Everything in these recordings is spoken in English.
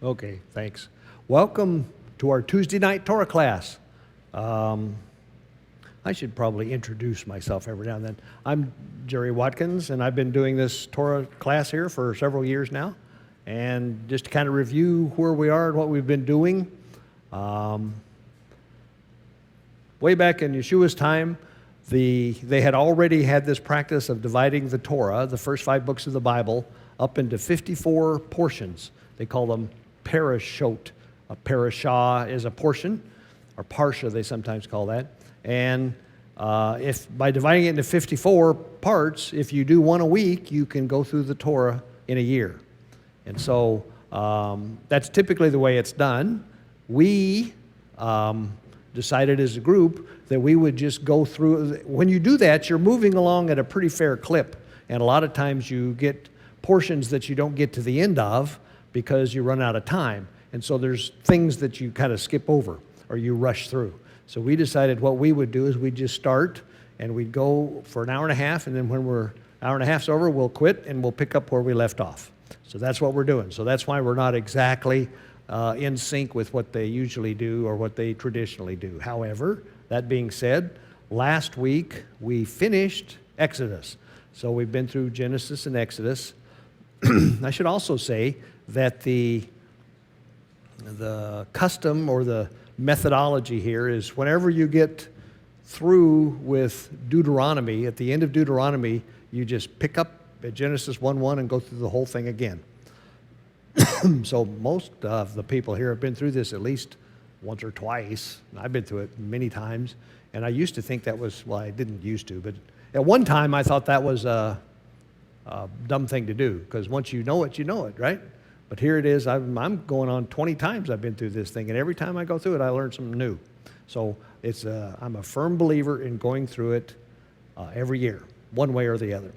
Okay, thanks. Welcome to our Tuesday night Torah class. I should probably introduce myself every now and then. I'm Jerry Watkins, and I've been doing this Torah class here for several years now. And just to kind of review where we are and what we've been doing, way back in Yeshua's time, they had already had this practice of dividing the Torah, the first 5 books of the Bible, up into 54 portions. They call them parashot. A parashah is a portion, or parsha they sometimes call that. And if by dividing it into 54 parts, if you do one a week, you can go through the Torah in a year. And so that's typically the way it's done. We decided as a group that we would just go through. When you do that, you're moving along at a pretty fair clip. And a lot of times you get portions that you don't get to the end of because you run out of time. And so there's things that you kind of skip over or you rush through. So we decided what we would do is we'd just start and we'd go for an hour and a half, and then when we're hour and a half's over, we'll quit and we'll pick up where we left off. So that's what we're doing. So that's why we're not exactly in sync with what they usually do or what they traditionally do. However, that being said, last week we finished Exodus. So we've been through Genesis and Exodus. I should also say that the custom or the methodology here is whenever you get through with Deuteronomy, at the end of Deuteronomy, you just pick up at Genesis 1:1 and go through the whole thing again. So most of the people here have been through this at least once or twice. I've been through it many times, and I used to think that was, well, I didn't used to, but at one time I thought that was a dumb thing to do, because once you know it, right? But here it is. I'm going on 20 times I've been through this thing, and every time I go through it, I learn something new. So I'm a firm believer in going through it every year, one way or the other.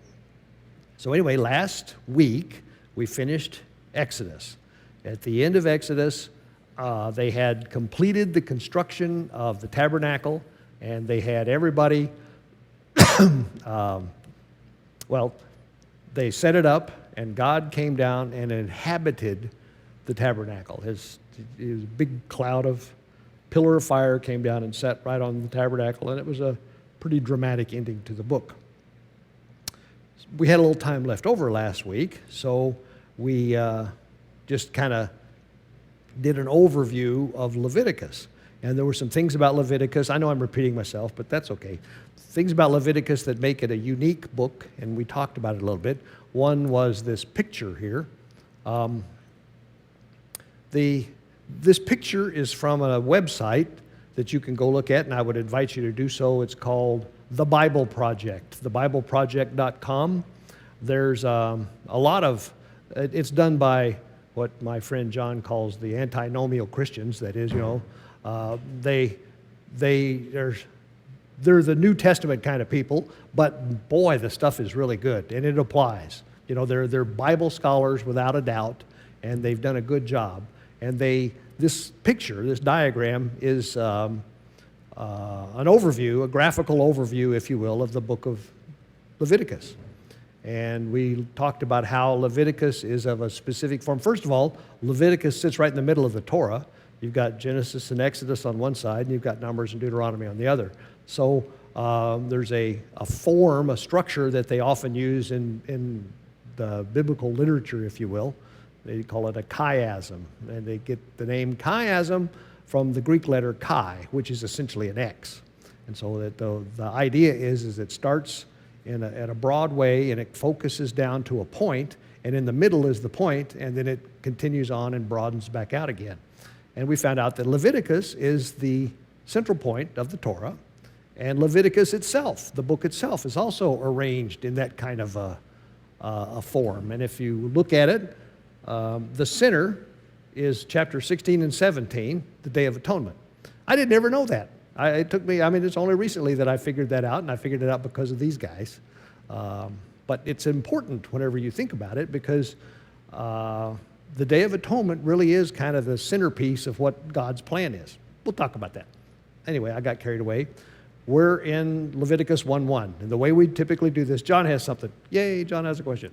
So anyway, last week we finished Exodus. At the end of Exodus, they had completed the construction of the tabernacle, and they had everybody, they set it up, and God came down and inhabited the tabernacle. His big cloud of pillar of fire came down and sat right on the tabernacle, and it was a pretty dramatic ending to the book. We had a little time left over last week, so we just kind of did an overview of Leviticus. And there were some things about Leviticus. I know I'm repeating myself, but that's okay. Things about Leviticus that make it a unique book, and we talked about it a little bit. One was this picture here. This picture is from a website that you can go look at, and I would invite you to do so. It's called The Bible Project, thebibleproject.com. There's a lot of, it's done by what my friend John calls the antinomial Christians. That is, they're the New Testament kind of people, but boy, the stuff is really good, and it applies. They're Bible scholars without a doubt, and they've done a good job. And this picture, this diagram, is an overview, a graphical overview, if you will, of the book of Leviticus. And we talked about how Leviticus is of a specific form. First of all, Leviticus sits right in the middle of the Torah. You've got Genesis and Exodus on one side, and you've got Numbers and Deuteronomy on the other. So there's a form, a structure that they often use in the biblical literature, if you will. They call it a chiasm, and they get the name chiasm from the Greek letter chi, which is essentially an X. And so that the idea is it starts at a broad way, and it focuses down to a point, and in the middle is the point, and then it continues on and broadens back out again. And we found out that Leviticus is the central point of the Torah, and Leviticus itself, the book itself, is also arranged in that kind of a form. And if you look at it, the center is chapter 16 and 17, the Day of Atonement. I didn't ever know that. It's only recently that I figured that out, and I figured it out because of these guys. But it's important whenever you think about it, because the Day of Atonement really is kind of the centerpiece of what God's plan is. We'll talk about that. Anyway, I got carried away. We're in Leviticus 1:1, and the way we typically do this, John has something. Yay, John has a question.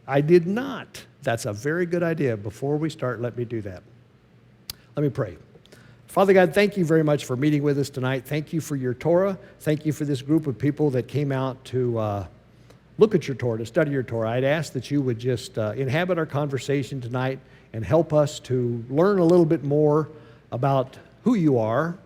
I did not. That's a very good idea. Before we start, let me do that. Let me pray. Father God, thank you very much for meeting with us tonight. Thank you for your Torah. Thank you for this group of people that came out to look at your Torah, to study your Torah. I'd ask that you would just inhabit our conversation tonight and help us to learn a little bit more about who you are,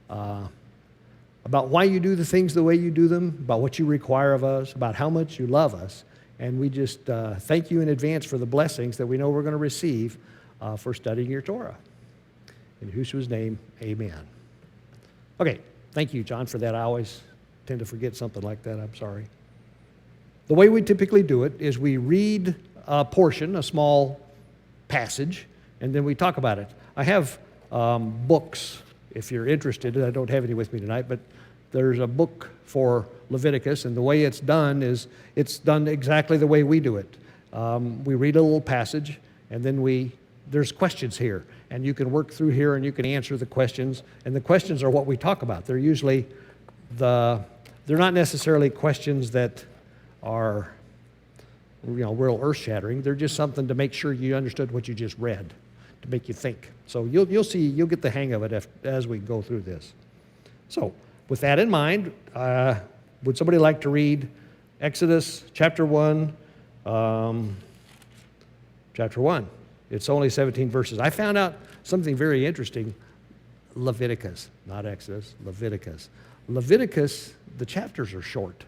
about why you do the things the way you do them, about what you require of us, about how much you love us. And we just thank you in advance for the blessings that we know we're going to receive for studying your Torah. In Yeshua's name, amen. Okay, thank you, John, for that. I always tend to forget something like that. I'm sorry. The way we typically do it is we read a portion, a small passage, and then we talk about it. I have books, if you're interested. I don't have any with me tonight, but there's a book for Leviticus, and the way it's done is it's done exactly the way we do it. We read a little passage, and then there's questions here, and you can work through here and you can answer the questions, and the questions are what we talk about. They're usually they're not necessarily questions that are real earth-shattering. They're just something to make sure you understood what you just read, to make you think. So you'll see, you'll get the hang of it as we go through this. So with that in mind, would somebody like to read Exodus chapter 1? Chapter 1. It's only 17 verses. I found out something very interesting. Leviticus, not Exodus, Leviticus. Leviticus, the chapters are short.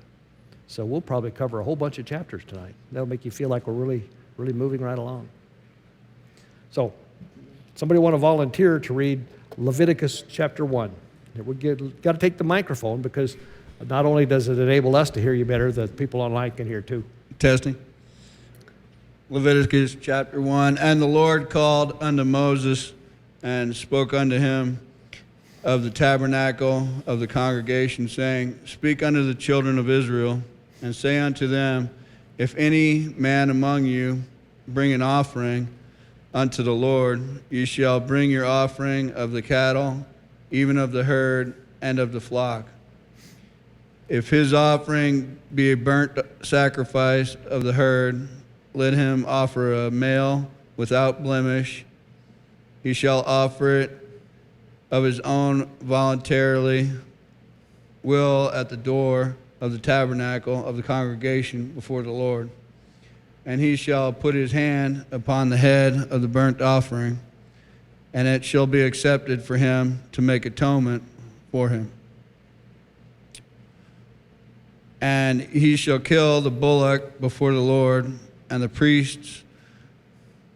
So we'll probably cover a whole bunch of chapters tonight. That'll make you feel like we're really, really moving right along. So somebody want to volunteer to read Leviticus chapter 1? We've got to take the microphone because not only does it enable us to hear you better, the people online can hear too. Testing. Leviticus chapter 1. And the Lord called unto Moses and spoke unto him of the tabernacle of the congregation, saying, Speak unto the children of Israel, and say unto them, If any man among you bring an offering unto the Lord, ye shall bring your offering of the cattle, even of the herd, and of the flock. If his offering be a burnt sacrifice of the herd, let him offer a male without blemish. He shall offer it of his own voluntarily, will at the door of the tabernacle of the congregation before the Lord. And he shall put his hand upon the head of the burnt offering, and it shall be accepted for him to make atonement for him. And he shall kill the bullock before the Lord, and the priests,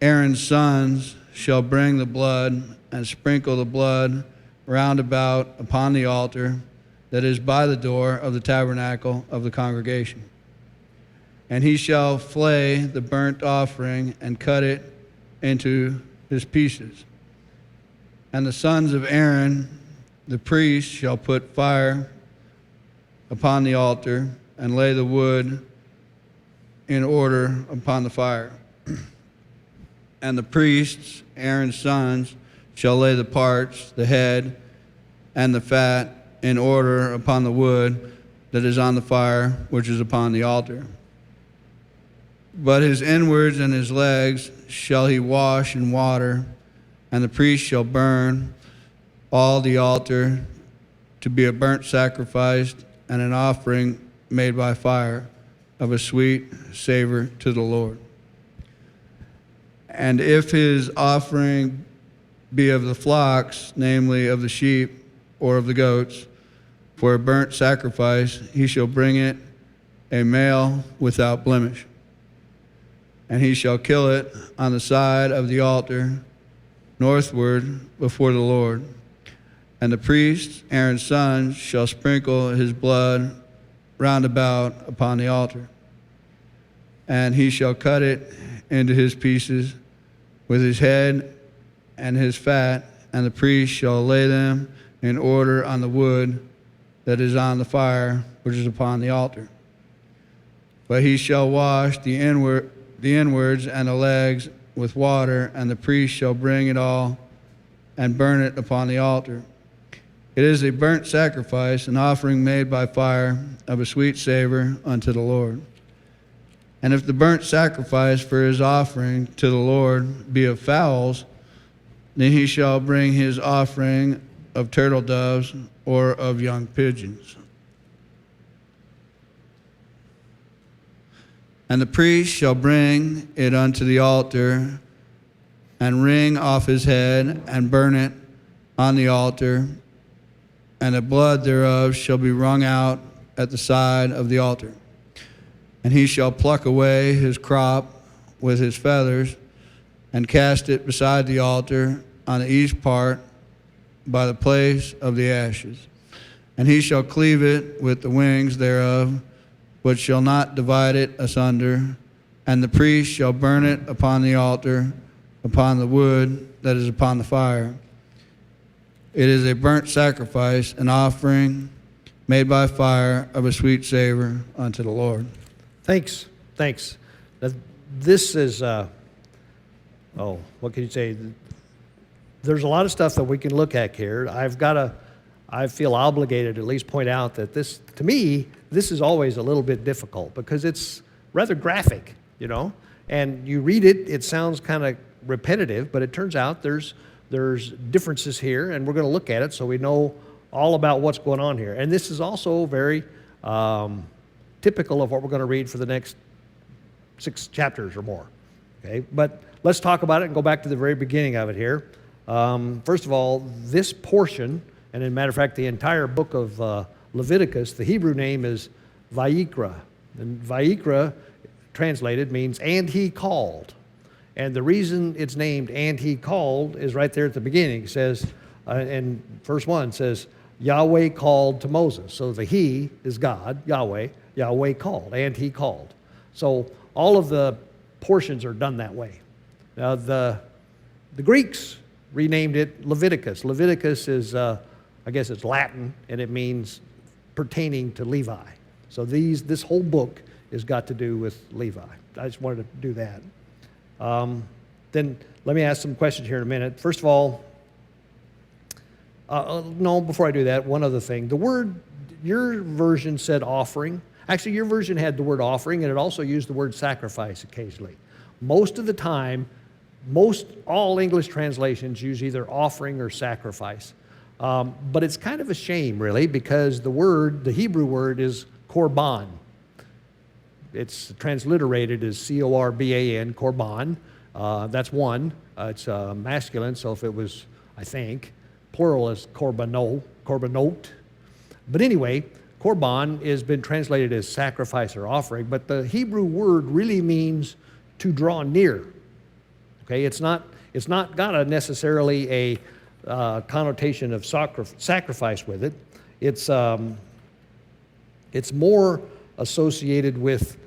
Aaron's sons, shall bring the blood and sprinkle the blood round about upon the altar that is by the door of the tabernacle of the congregation. And he shall flay the burnt offering and cut it into his pieces. And the sons of Aaron, the priest, shall put fire upon the altar and lay the wood in order upon the fire. And the priests, Aaron's sons, shall lay the parts, the head, and the fat in order upon the wood that is on the fire, which is upon the altar. But his inwards and his legs shall he wash in water, and the priest shall burn all the altar to be a burnt sacrifice and an offering made by fire of a sweet savor to the Lord. And if his offering be of the flocks, namely of the sheep or of the goats, for a burnt sacrifice, he shall bring it a male without blemish. And he shall kill it on the side of the altar, northward before the Lord. And the priest, Aaron's son, shall sprinkle his blood round about upon the altar. And he shall cut it into his pieces with his head and his fat, and the priest shall lay them in order on the wood that is on the fire, which is upon the altar. But he shall wash the inwards and the legs with water, and the priest shall bring it all and burn it upon the altar. It is a burnt sacrifice, an offering made by fire of a sweet savor unto the Lord. And if the burnt sacrifice for his offering to the Lord be of fowls, then he shall bring his offering of turtle doves or of young pigeons. And the priest shall bring it unto the altar, and wring off his head, and burn it on the altar, and the blood thereof shall be wrung out at the side of the altar. And he shall pluck away his crop with his feathers, and cast it beside the altar on the east part by the place of the ashes. And he shall cleave it with the wings thereof, but shall not divide it asunder. And the priest shall burn it upon the altar, upon the wood that is upon the fire. It is a burnt sacrifice, an offering made by fire of a sweet savor unto the Lord. Thanks. This is, what can you say? There's a lot of stuff that we can look at here. I feel obligated to at least point out that this, to me, this is always a little bit difficult because it's rather graphic, and you read it, it sounds kind of repetitive, but it turns out there's differences here, and we're going to look at it so we know all about what's going on here. And this is also very typical of what we're going to read for the next 6 chapters or more. Okay, but let's talk about it and go back to the very beginning of it here. First of all, this portion, and as a matter of fact, the entire book of Leviticus, the Hebrew name is Vayikra. And Vayikra, translated, means, and he called. And the reason it's named, and he called, is right there at the beginning. It says, in verse 1, says, Yahweh called to Moses. So the he is God, Yahweh. Yahweh called, and he called. So all of the portions are done that way. Now, the Greeks renamed it Leviticus. Leviticus is, I guess it's Latin, and it means pertaining to Levi. So this whole book has got to do with Levi. I just wanted to do that. Then let me ask some questions here in a minute. First of all, before I do that, one other thing. The word, your version said offering. Actually, your version had the word offering, and it also used the word sacrifice occasionally. Most of the time, all English translations use either offering or sacrifice. But it's kind of a shame, really, because the Hebrew word is korban. It's transliterated as C-O-R-B-A-N, korban. That's one. It's masculine, so if it was, I think, plural is korbanot. But anyway, korban has been translated as sacrifice or offering, but the Hebrew word really means to draw near. Okay, it's not got a necessarily a connotation of sacrifice with it. It's more associated with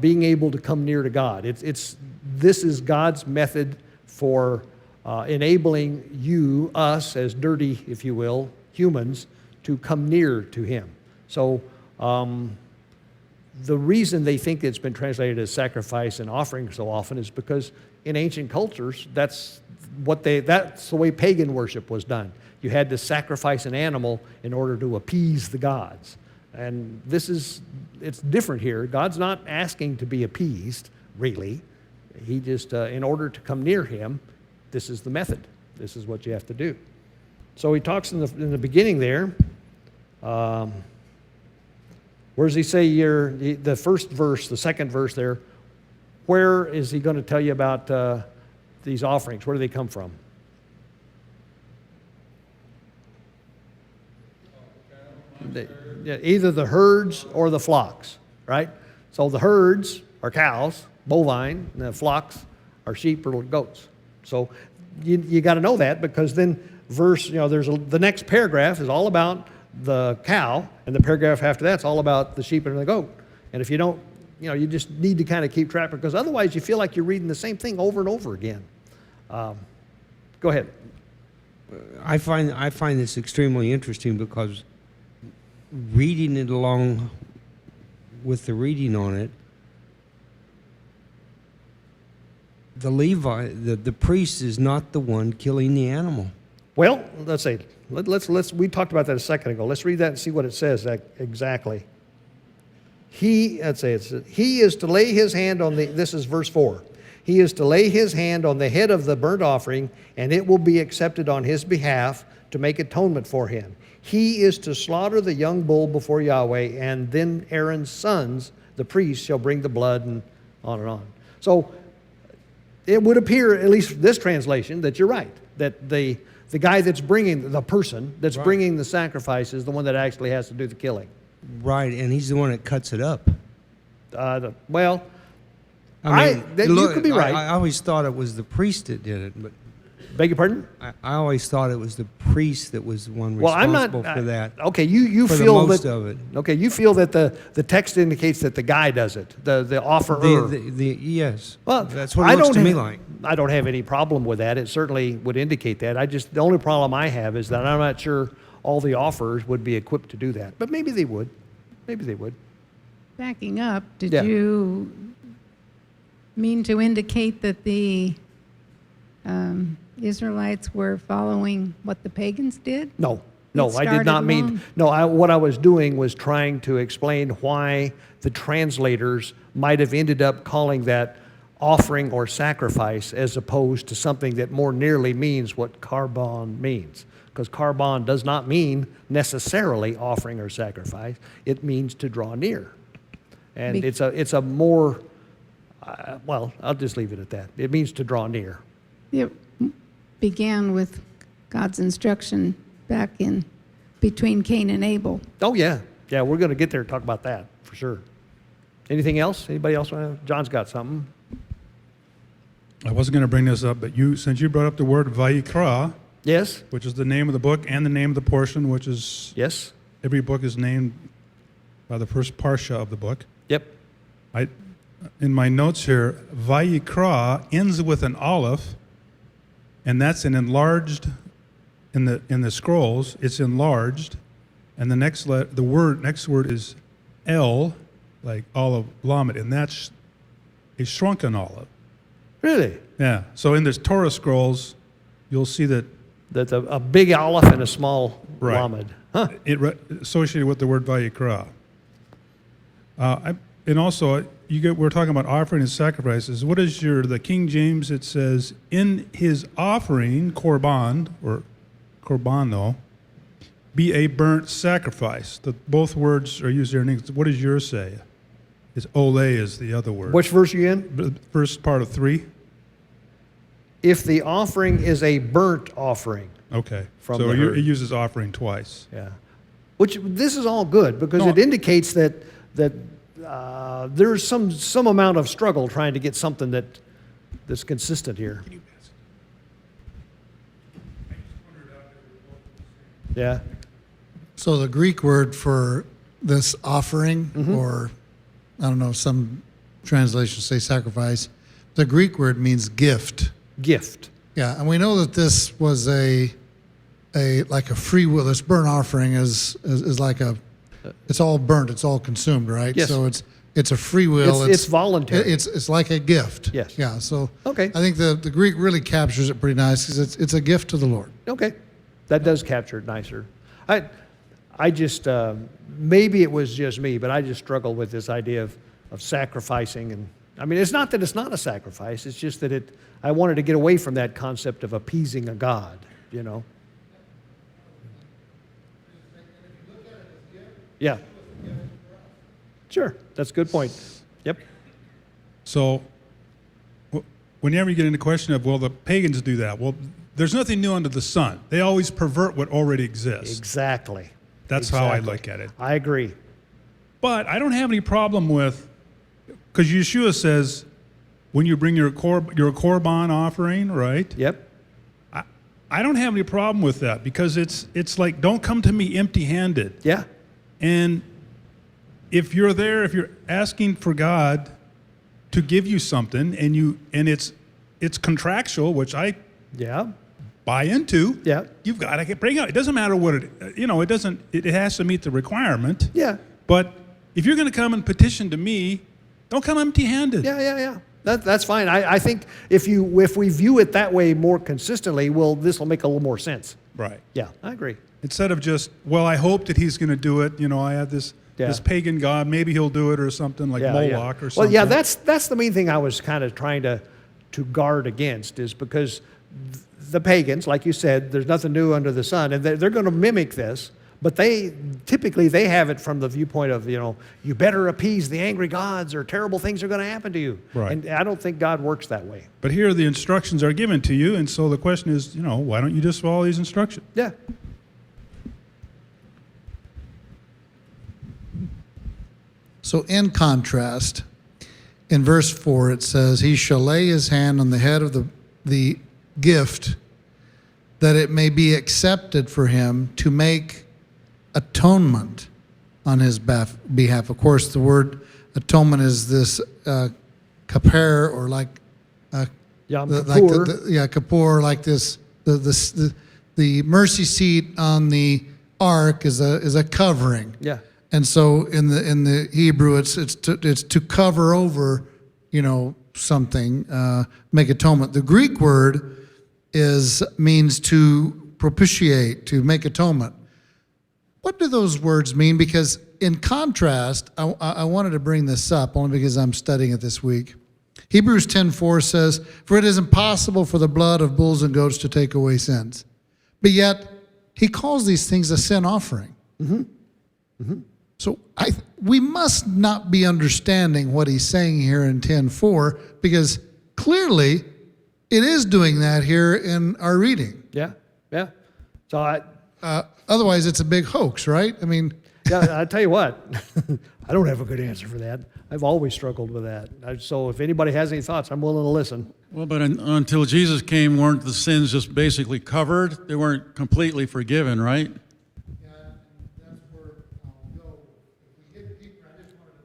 being able to come near to God. This is God's method for enabling us as dirty, if you will, humans, to come near to Him. So the reason they think it's been translated as sacrifice and offering so often is because in ancient cultures, that's the way pagan worship was done. You had to sacrifice an animal in order to appease the gods. And it's different here. God's not asking to be appeased, really. He just, in order to come near Him, this is the method. This is what you have to do. So he talks in the beginning there. Where does he say the first verse, the second verse there, where is he going to tell you about these offerings? Where do they come from? Either the herds or the flocks, right? So the herds are cows, bovine, and the flocks are sheep or goats. So you got to know that, because then the next paragraph is all about the cow, and the paragraph after that's all about the sheep and the goat. And if you don't, you just need to kind of keep track, because otherwise you feel like you're reading the same thing over and over again. Go ahead. I find this extremely interesting, because reading it along with the reading on it, the priest is not the one killing the animal. Well, let's see. We talked about that a second ago. Let's read that and see what it says exactly. he is to lay his hand on the, this is verse 4. He is to lay his hand on the head of the burnt offering, and it will be accepted on his behalf to make atonement for him. He is to slaughter the young bull before Yahweh, and then Aaron's sons, the priests, shall bring the blood, and on and on. So it would appear, at least this translation, that you're right, that the guy that's bringing, the person that's bringing the sacrifice is the one that actually has to do the killing. Right, and he's the one that cuts it up. Well, I mean, you could be right. I always thought it was the priest that did it, but Beg your pardon? I always thought it was the priest that was the one Well, I'm responsible not for that. Okay, you for feel the most that of it. Okay, you feel that the text indicates that the guy does it, the offerer. Yes. Well, That's what it looks to me like. I don't have any problem with that. It certainly would indicate that. The only problem I have is that I'm not sure all the offerers would be equipped to do that. But maybe they would. Maybe they would. Backing up, did Yeah. you mean to indicate that the Israelites were following what the pagans did? No, It I did started not mean. long. No, what I was doing was trying to explain why the translators might have ended up calling that offering or sacrifice as opposed to something that more nearly means what karbon means. Because karbon does not mean necessarily offering or sacrifice. It means to draw near. And Be- it's a more, well, I'll just leave it at that. It means to draw near. It began with God's instruction back in between Cain and Abel. Oh, yeah. Yeah, we're going to get there and talk about that for sure. Anything else? Anybody else? John's got something. I wasn't going to bring this up, but since you brought up the word Vayikra, Yes? which is the name of the book and the name of the portion, which is Yes? every book is named by the first parsha of the book. Yep. In my notes here, Vayikra ends with an aleph, and that's an enlarged in the scrolls. It's enlarged, and the next word is El, like olive lamed, and that's a shrunken olive. Really? Yeah. So in the Torah scrolls, you'll see that That's a big aleph and a small Right. lamed. Huh. associated with the word Vayikra. And also, we're talking about offering and sacrifices. What is the King James? It says, in his offering, korban, or korbano, be a burnt sacrifice. Both words are used there in English. What does yours say? It's ole is the other word. Which verse are you in? The first part of 3? If the offering is a burnt offering. Okay. From So the herd. it uses offering twice. Yeah. Which, this is all good because No. it indicates that there's some amount of struggle trying to get something that's consistent here. Yeah. So the Greek word for this offering, or I don't know, some translations say sacrifice, the Greek word means gift. Gift. Yeah, and we know that this was a like a free will. This burnt offering is like it's all burnt, it's all consumed, right? Yes. So it's a free will. It's voluntary. It's like a gift. Yes. Yeah. So Okay. I think the Greek really captures it pretty nice because it's a gift to the Lord. Okay, that does capture it nicer. I just, maybe it was just me, but I just struggle with this idea of sacrificing. And I mean, it's not that it's not a sacrifice, it's just that I wanted to get away from that concept of appeasing a God, you know? Yeah. Sure, that's a good point. Yep. So whenever you get into the question of, well, the pagans do that, well, there's nothing new under the sun. They always pervert what already exists. Exactly. That's how I Exactly. look at it. I agree. But I don't have any problem with, because Yeshua says, when you bring your korban offering, right? Yep. I don't have any problem with that because it's like, don't come to me empty-handed. Yeah. And if you're there, if you're asking for God to give you something, and it's contractual, which I Yeah. buy into, Yeah. you've got to bring it. It doesn't matter what it has to meet the requirement. Yeah. But if you're going to come and petition to me, don't come empty-handed. Yeah. That's fine. I think if we view it that way more consistently, well, this will make a little more sense. Right. Yeah, I agree. Instead of just, well, I hope that he's going to do it. I have this Yeah. this pagan god. Maybe he'll do it or something like Moloch or something. Well, yeah, that's the main thing I was kind of trying to guard against, is because the pagans, like you said, there's nothing new under the sun, and they're going to mimic this, but they typically have it from the viewpoint of, you better appease the angry gods or terrible things are going to happen to you. Right. And I don't think God works that way. But here the instructions are given to you, and so the question is, why don't you just follow these instructions? Yeah. So in contrast, in verse 4 it says, he shall lay his hand on the head of the gift, that it may be accepted for him to make atonement on his behalf. Of course, the word atonement is this kaper, or like Yom like Kippur. Kippur, like this. The mercy seat on the ark is a covering. Yeah. And so in the Hebrew, it's to cover over, something, make atonement. The Greek word means to propitiate, to make atonement. What do those words mean? Because in contrast, I wanted to bring this up only because I'm studying it this week. Hebrews 10:4 says, "For it is impossible for the blood of bulls and goats to take away sins." But yet, he calls these things a sin offering. Mm-hmm. Mm-hmm. So we must not be understanding what he's saying here in 10:4, because clearly it is doing that here in our reading. Yeah. Yeah. So Otherwise, it's a big hoax, right? I mean, yeah, I tell you what, I don't have a good answer for that. I've always struggled with that. So if anybody has any thoughts, I'm willing to listen. Well, but until Jesus came, weren't the sins just basically covered? They weren't completely forgiven, right?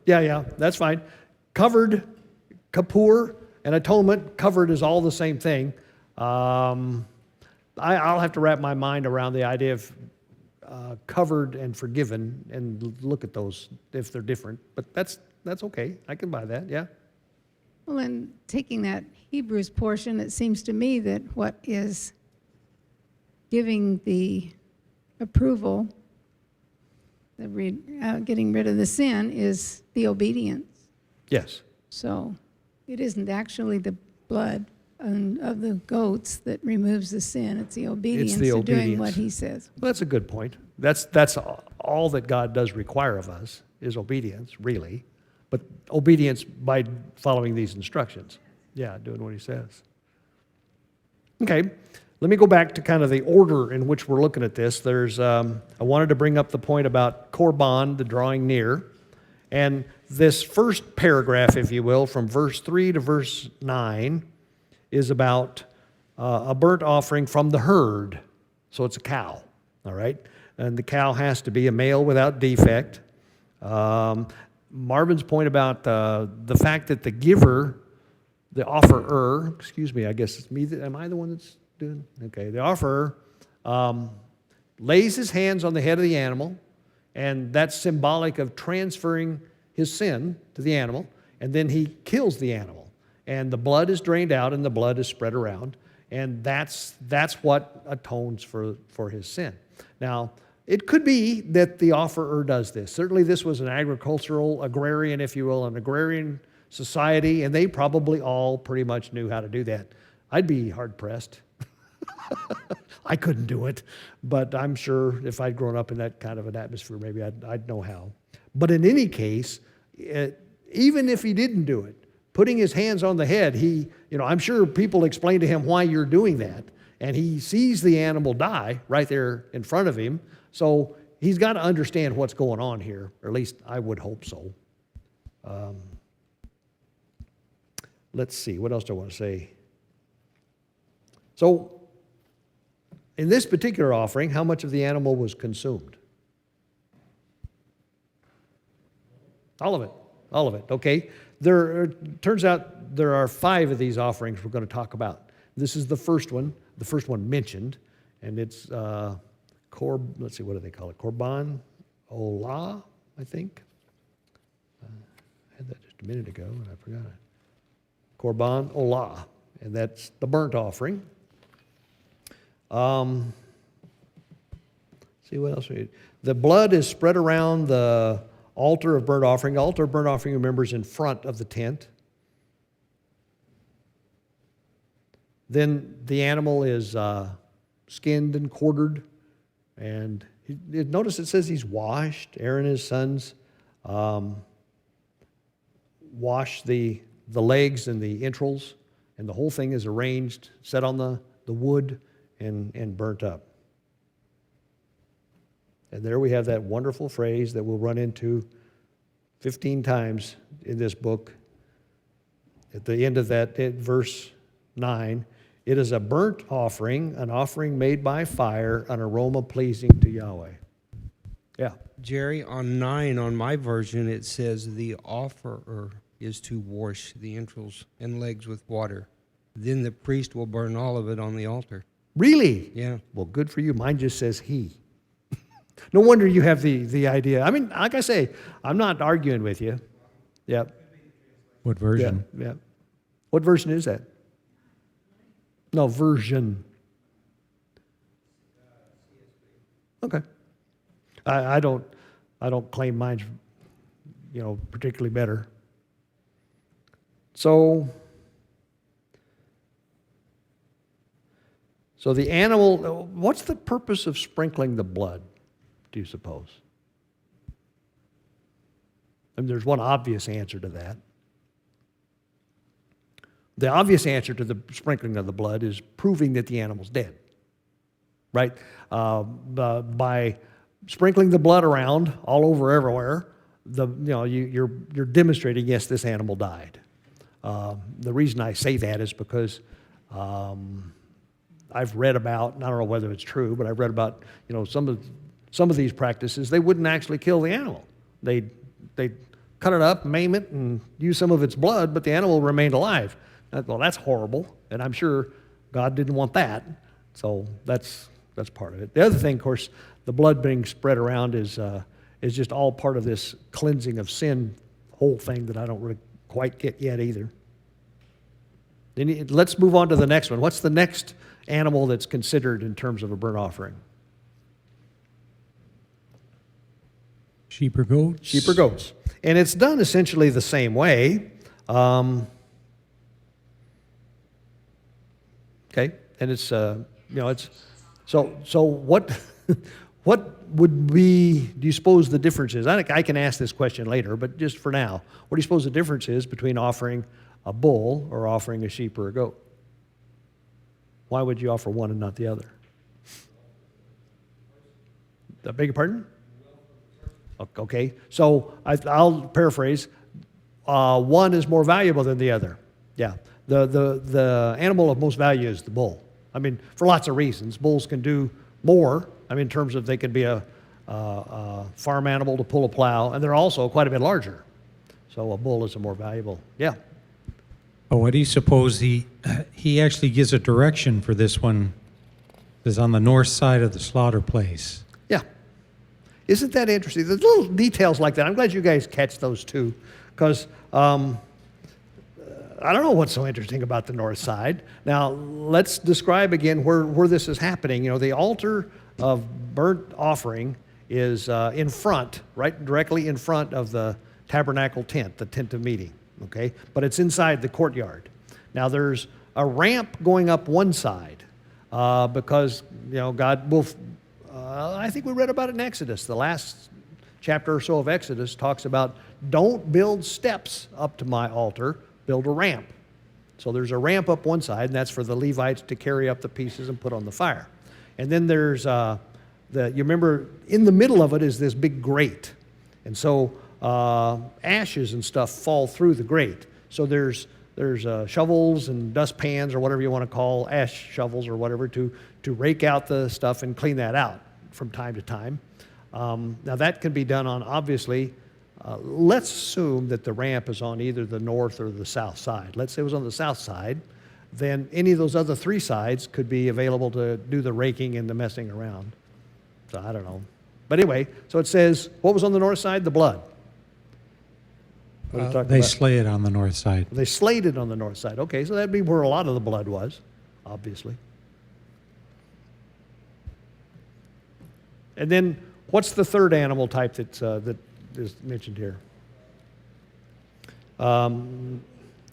Yeah, that's fine. Covered, Kippur, and atonement, covered is all the same thing. I'll have to wrap my mind around the idea of covered and forgiven and look at those if they're different. But that's okay. I can buy that, yeah. Well, in taking that Hebrews portion, it seems to me that what is giving the approval, getting rid of the sin, is the obedience. Yes. So it isn't actually the blood of the goats that removes the sin. It's the obedience of doing obedience. what he says. Well, that's a good point. That's all that God does require of us is obedience, really. But obedience by following these instructions. Yeah, doing what he says. Okay, let me go back to kind of the order in which we're looking at this. I wanted to bring up the point about korban, the drawing near. And this first paragraph, if you will, from verse 3 to verse 9, is about a burnt offering from the herd. So it's a cow, all right? And the cow has to be a male without defect. Marvin's point about the fact that the giver, the offerer, excuse me, I guess it's me, am I the one that's doing? Okay, the offerer lays his hands on the head of the animal, and that's symbolic of transferring his sin to the animal, and then he kills the animal. And the blood is drained out and the blood is spread around, and that's what atones for his sin. Now, it could be that the offerer does this. Certainly this was an agrarian, if you will, an agrarian society, and they probably all pretty much knew how to do that. I'd be hard-pressed. I couldn't do it, but I'm sure if I'd grown up in that kind of an atmosphere, maybe I'd know how. But in any case, even if he didn't do it, putting his hands on the head, I'm sure people explain to him why you're doing that, and he sees the animal die right there in front of him, so he's got to understand what's going on here, or at least I would hope so. Let's see, what else do I want to say? So, in this particular offering, how much of the animal was consumed? All of it, okay? Turns out there are 5 of these offerings we're going to talk about. This is the first one mentioned, and it's, let's see, what do they call it? Korban Olah, I think. I had that just a minute ago, and I forgot it. Korban Olah, and that's the burnt offering. See what else we need. The blood is spread around the altar of burnt offering. Altar of burnt offering, remember, is in front of the tent. Then the animal is skinned and quartered, and notice it says he's washed. Aaron and his sons wash the legs and the entrails, and the whole thing is arranged, set on the wood, and burnt up. And there we have that wonderful phrase that we'll run into 15 times in this book. At the end of that, at verse 9, it is a burnt offering, an offering made by fire, an aroma pleasing to Yahweh. Yeah. Jerry, on 9 on my version, it says the offerer is to wash the entrails and legs with water. Then the priest will burn all of it on the altar. Really? Yeah. Well, good for you. Mine just says he. No wonder you have the idea. I mean, like I say, I'm not arguing with you. Yep. What version? Yeah. What version is that? No, version. Okay. I don't claim mine's, particularly better. So the animal, what's the purpose of sprinkling the blood, do you suppose? I mean, there's one obvious answer to that. The obvious answer to the sprinkling of the blood is proving that the animal's dead, right? By sprinkling the blood around all over everywhere, you're demonstrating, yes, this animal died. The reason I say that is because I've read about, and I don't know whether it's true, but I've read about, some of these practices. They wouldn't actually kill the animal. They'd cut it up, maim it, and use some of its blood, but the animal remained alive. Well, that's horrible, and I'm sure God didn't want that. So that's part of it. The other thing, of course, the blood being spread around is just all part of this cleansing of sin whole thing that I don't really quite get yet either. Then let's move on to the next one. What's the next animal that's considered in terms of a burnt offering? Sheep or goats? Sheep or goats. And it's done essentially the same way. Okay, and it's it's so what what would be, do you suppose the difference is? I can ask this question later, but just for now, what do you suppose the difference is between offering a bull or offering a sheep or a goat? Why would you offer one and not the other? I beg your pardon? Okay, so I'll paraphrase. One is more valuable than the other. Yeah, the animal of most value is the bull. I mean, for lots of reasons. Bulls can do more. I mean, in terms of they can be a farm animal to pull a plow, and they're also quite a bit larger. So a bull is a more valuable. Yeah. Oh, what do you suppose he actually gives a direction for this one? Is on the north side of the slaughter place. Yeah. Isn't that interesting? There's little details like that. I'm glad you guys catch those too, because I don't know what's so interesting about the north side. Now, let's describe again where this is happening. The altar of burnt offering is in front, right directly in front of the tabernacle tent, the tent of meeting, okay? But it's inside the courtyard. Now, there's a ramp going up one side because, God will, I think we read about it in Exodus. The last chapter or so of Exodus talks about don't build steps up to my altar, build a ramp. So there's a ramp up one side, and that's for the Levites to carry up the pieces and put on the fire. And then there's you remember, in the middle of it is this big grate. And so ashes and stuff fall through the grate. So there's shovels and dustpans or whatever you want to call, ash shovels or whatever, to rake out the stuff and clean that out from time to time. Now that can be done on, obviously, let's assume that the ramp is on either the north or the south side. Let's say it was on the south side. Then any of those other three sides could be available to do the raking and the messing around. So I don't know. But anyway, so it says, what was on the north side? The blood. What are you talking They about? slay it on the north side. They slayed it on the north side. Okay, so that'd be where a lot of the blood was, obviously. And then what's the third animal type that is mentioned here. A burnt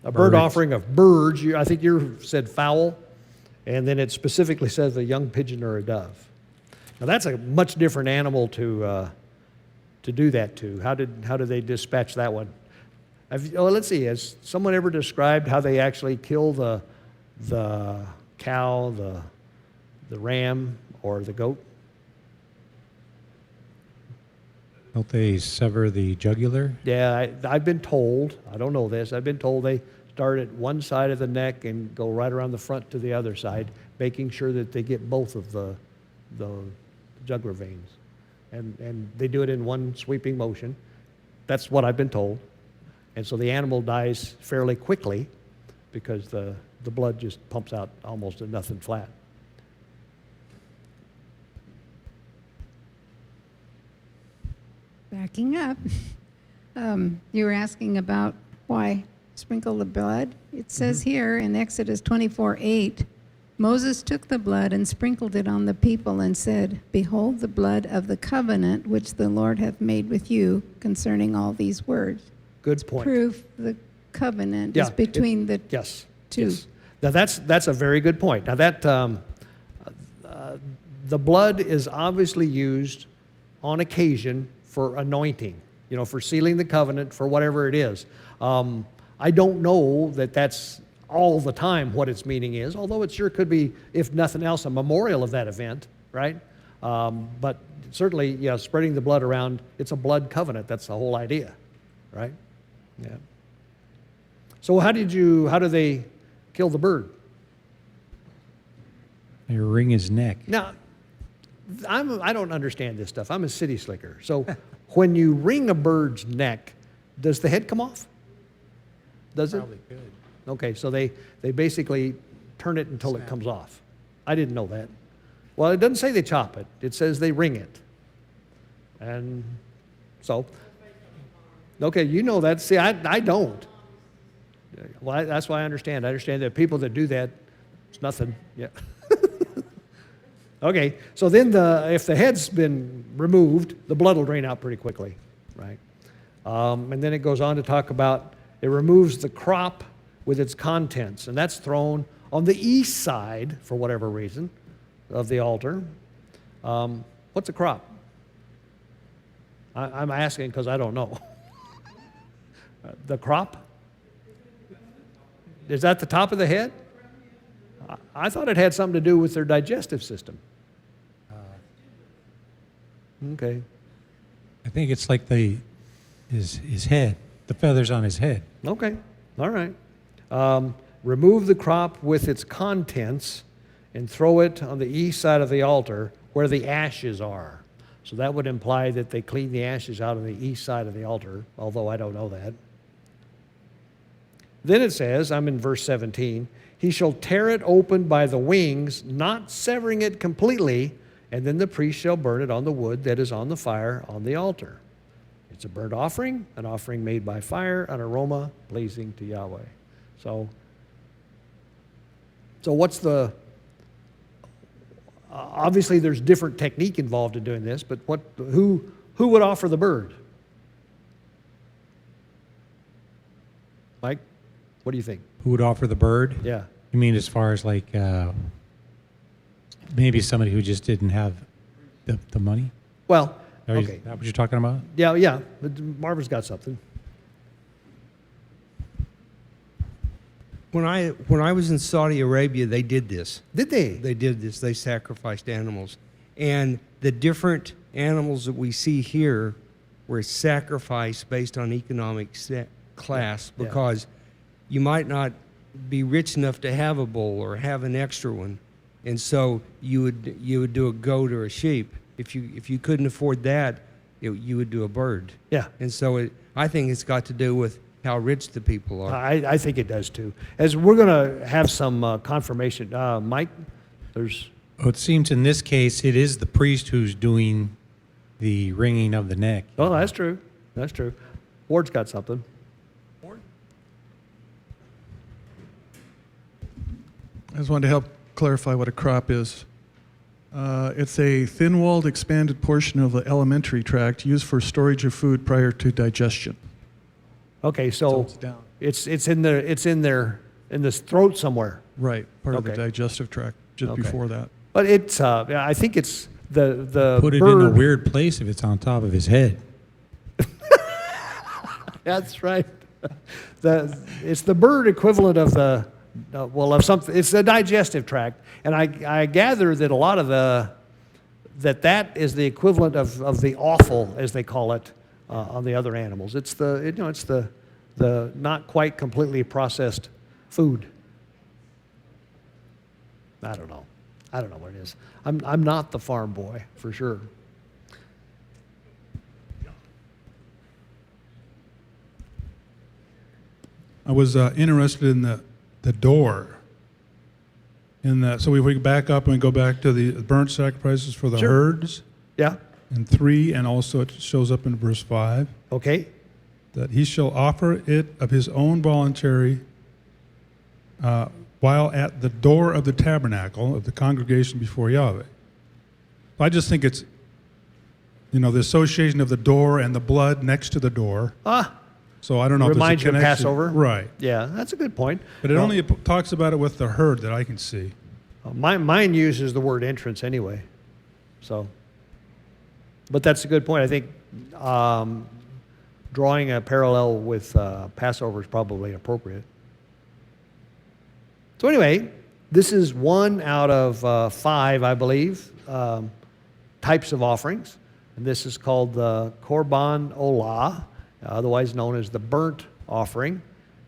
Birds. offering of birds. I think you said fowl, and then it specifically says a young pigeon or a dove. Now that's a much different animal to do that to. How did they dispatch that one? Let's see. Has someone ever described how they actually kill the cow, the ram, or the goat? Don't they sever the jugular? Yeah, I've been told, I don't know this, I've been told they start at one side of the neck and go right around the front to the other side, making sure that they get both of the jugular veins. And they do it in one sweeping motion. That's what I've been told. And so the animal dies fairly quickly because the blood just pumps out almost to nothing flat. Backing up, you were asking about why sprinkle the blood. It says here in Exodus 24:8, Moses took the blood and sprinkled it on the people and said, "Behold the blood of the covenant which the Lord hath made with you concerning all these words." Good point. Proof the covenant Yeah, is between the Yes. two. Yes. Now that's a very good point. Now that the blood is obviously used on occasion for anointing, for sealing the covenant, for whatever it is. I don't know that that's all the time what its meaning is, although it sure could be, if nothing else, a memorial of that event, right? But certainly, yeah, spreading the blood around, it's a blood covenant. That's the whole idea, right? Yeah. So how do they kill the bird? They wring his neck. Now, I don't understand this stuff. I'm a city slicker. So when you wring a bird's neck, does the head come off? Does it? Probably could. Okay, so they basically turn it until it comes off. I didn't know that. Well, it doesn't say they chop it. It says they wring it. And so, okay, you know that. See, I don't. Well, that's why I understand. I understand that people that do that, it's nothing. Yeah. Okay, so then if the head's been removed, the blood will drain out pretty quickly, right? And then it goes on to talk about it removes the crop with its contents, and that's thrown on the east side, for whatever reason, of the altar. What's a crop? I'm asking because I don't know. The crop? Is that the top of the head? I thought it had something to do with their digestive system. Okay. I think it's like his head, the feathers on his head. Okay. All right. Remove the crop with its contents and throw it on the east side of the altar where the ashes are. So that would imply that they clean the ashes out on the east side of the altar, although I don't know that. Then it says, I'm in verse 17, he shall tear it open by the wings, not severing it completely, and then the priest shall burn it on the wood that is on the fire on the altar. It's a burnt offering, an offering made by fire, an aroma pleasing to Yahweh. So what's the... obviously, there's different technique involved in doing this, but who would offer the bird? Mike, what do you think? Who would offer the bird? Yeah. You mean as far as like maybe somebody who just didn't have the money? Well, Is okay. that what you're talking about? Yeah. But Marva's got something. When I was in Saudi Arabia, they did this. Did they? They did this. They sacrificed animals. And the different animals that we see here were sacrificed based on economic class Yeah. because you might not be rich enough to have a bull or have an extra one. And so you would do a goat or a sheep. If you couldn't afford that, you would do a bird. Yeah. And so I think it's got to do with how rich the people are. I think it does too. As we're going to have some confirmation. Mike, there's... Well, it seems in this case it is the priest who's doing the wringing of the neck. Oh, that's true. That's true. Ward's got something. I just wanted to help clarify what a crop is. It's a thin-walled, expanded portion of the alimentary tract used for storage of food prior to digestion. Okay, so it's down. it's in this throat somewhere. Right, part of the Okay. digestive tract, just Okay. before that. But it's yeah, I think it's the Put it bird. in a weird place if it's on top of his head. That's right. It's the bird equivalent of the of something. It's the digestive tract, and I gather that a lot of that is the equivalent of the offal, as they call it, on the other animals. It's the not quite completely processed food. I don't know what it is. I'm not the farm boy for sure. I was interested in the door. In that, so if we back up and go back to the burnt sacrifices for the Sure. herds Yeah. in 3, and also it shows up in verse 5, Okay. that he shall offer it of his own voluntary while at the door of the tabernacle of the congregation before Yahweh. I just think it's, the association of the door and the blood next to the door. So I don't know if Reminds you there's a of connection. Passover? Right. Yeah, that's a good point. But it Well, only talks about it with the herd that I can see. Mine uses the word entrance anyway. So, but that's a good point. I think drawing a parallel with Passover is probably appropriate. So anyway, this is one out of 5, I believe, types of offerings. And this is called the Korban Olah, otherwise known as the burnt offering.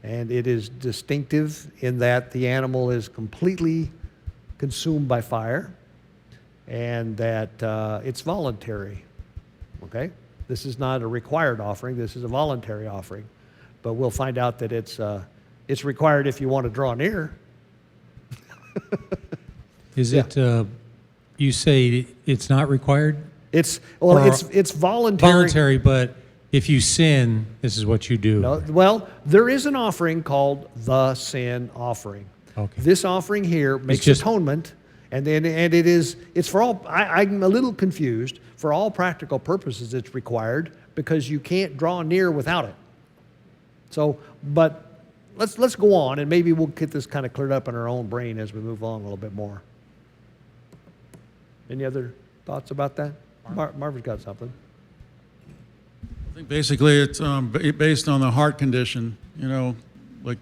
And it is distinctive in that the animal is completely consumed by fire and that it's voluntary. Okay? This is not a required offering. This is a voluntary offering. But we'll find out that it's required if you want to draw near. Is it, you say it's not required? It's Or- it's voluntary. Voluntary, but if you sin, this is what you do. No, well, there is an offering called the sin offering. Okay. This offering here makes just- atonement, and it's for all. I'm a little confused. For all practical purposes, it's required because you can't draw near without it. So, but let's go on, and maybe we'll get this kind of cleared up in our own brain as we move on a little bit more. Any other thoughts about that? Marvin's got something. I think basically it's based on the heart condition, like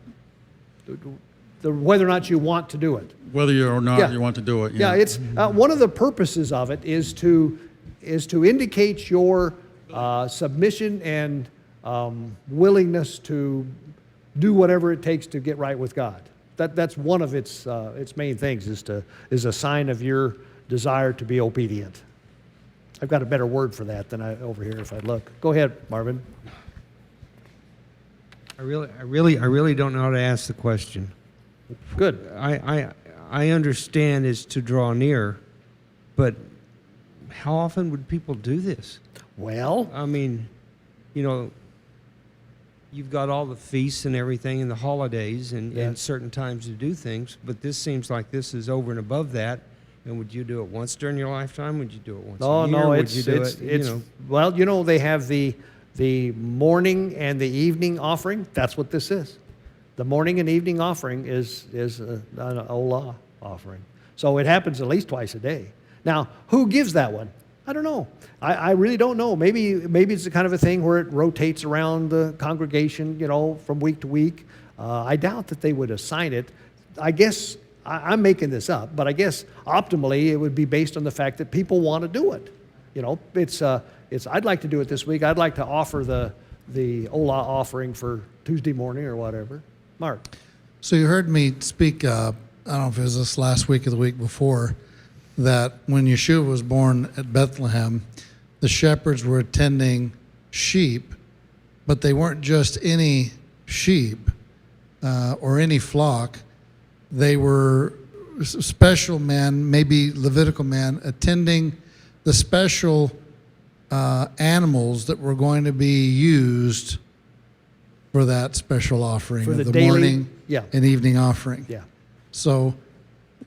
Whether or not you want to do it. whether you or not Yeah. you want to do it. Yeah, it's one of the purposes of it is to indicate your submission and willingness to do whatever it takes to get right with God. That's one of its main things is a sign of your desire to be obedient. I've got a better word for that than over here if I look. Go ahead, Marvin. I really don't know how to ask the question. Good. I understand is to draw near, but how often would people do this? Well, I mean, you've got all the feasts and everything and the holidays and, Yeah. and certain times to do things, but this seems like this is over and above that. And would you do it once during your lifetime? Would you do it once a year? Would you do it, well, they have the morning and the evening offering. That's what this is. The morning and evening offering is an Olah offering. So it happens at least twice a day. Now, who gives that one? I don't know. I really don't know. Maybe it's the kind of a thing where it rotates around the congregation, from week to week. I doubt that they would assign it. I guess I'm making this up, but I guess optimally it would be based on the fact that people want to do it. It's I'd like to do it this week. I'd like to offer the Olah offering for Tuesday morning or whatever. Mark. So you heard me speak, I don't know if it was this last week or the week before, that when Yeshua was born at Bethlehem, the shepherds were tending sheep, but they weren't just any sheep or any flock. They were special men, maybe Levitical men, attending the special animals that were going to be used for that special offering For of the the daily- morning yeah. and evening offering. Yeah. So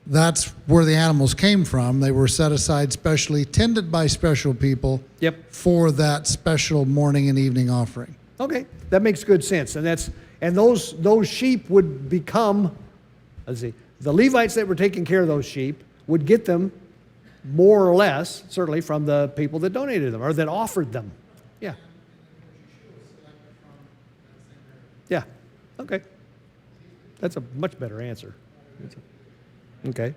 that's where the animals came from. They were set aside specially, tended by special people Yep. for that special morning and evening offering. Okay, that makes good sense. And those sheep would become, let's see, the Levites that were taking care of those sheep would get them more or less, certainly from the people that donated them or that offered them. Yeah. Yeah. Okay. That's a much better answer. Okay.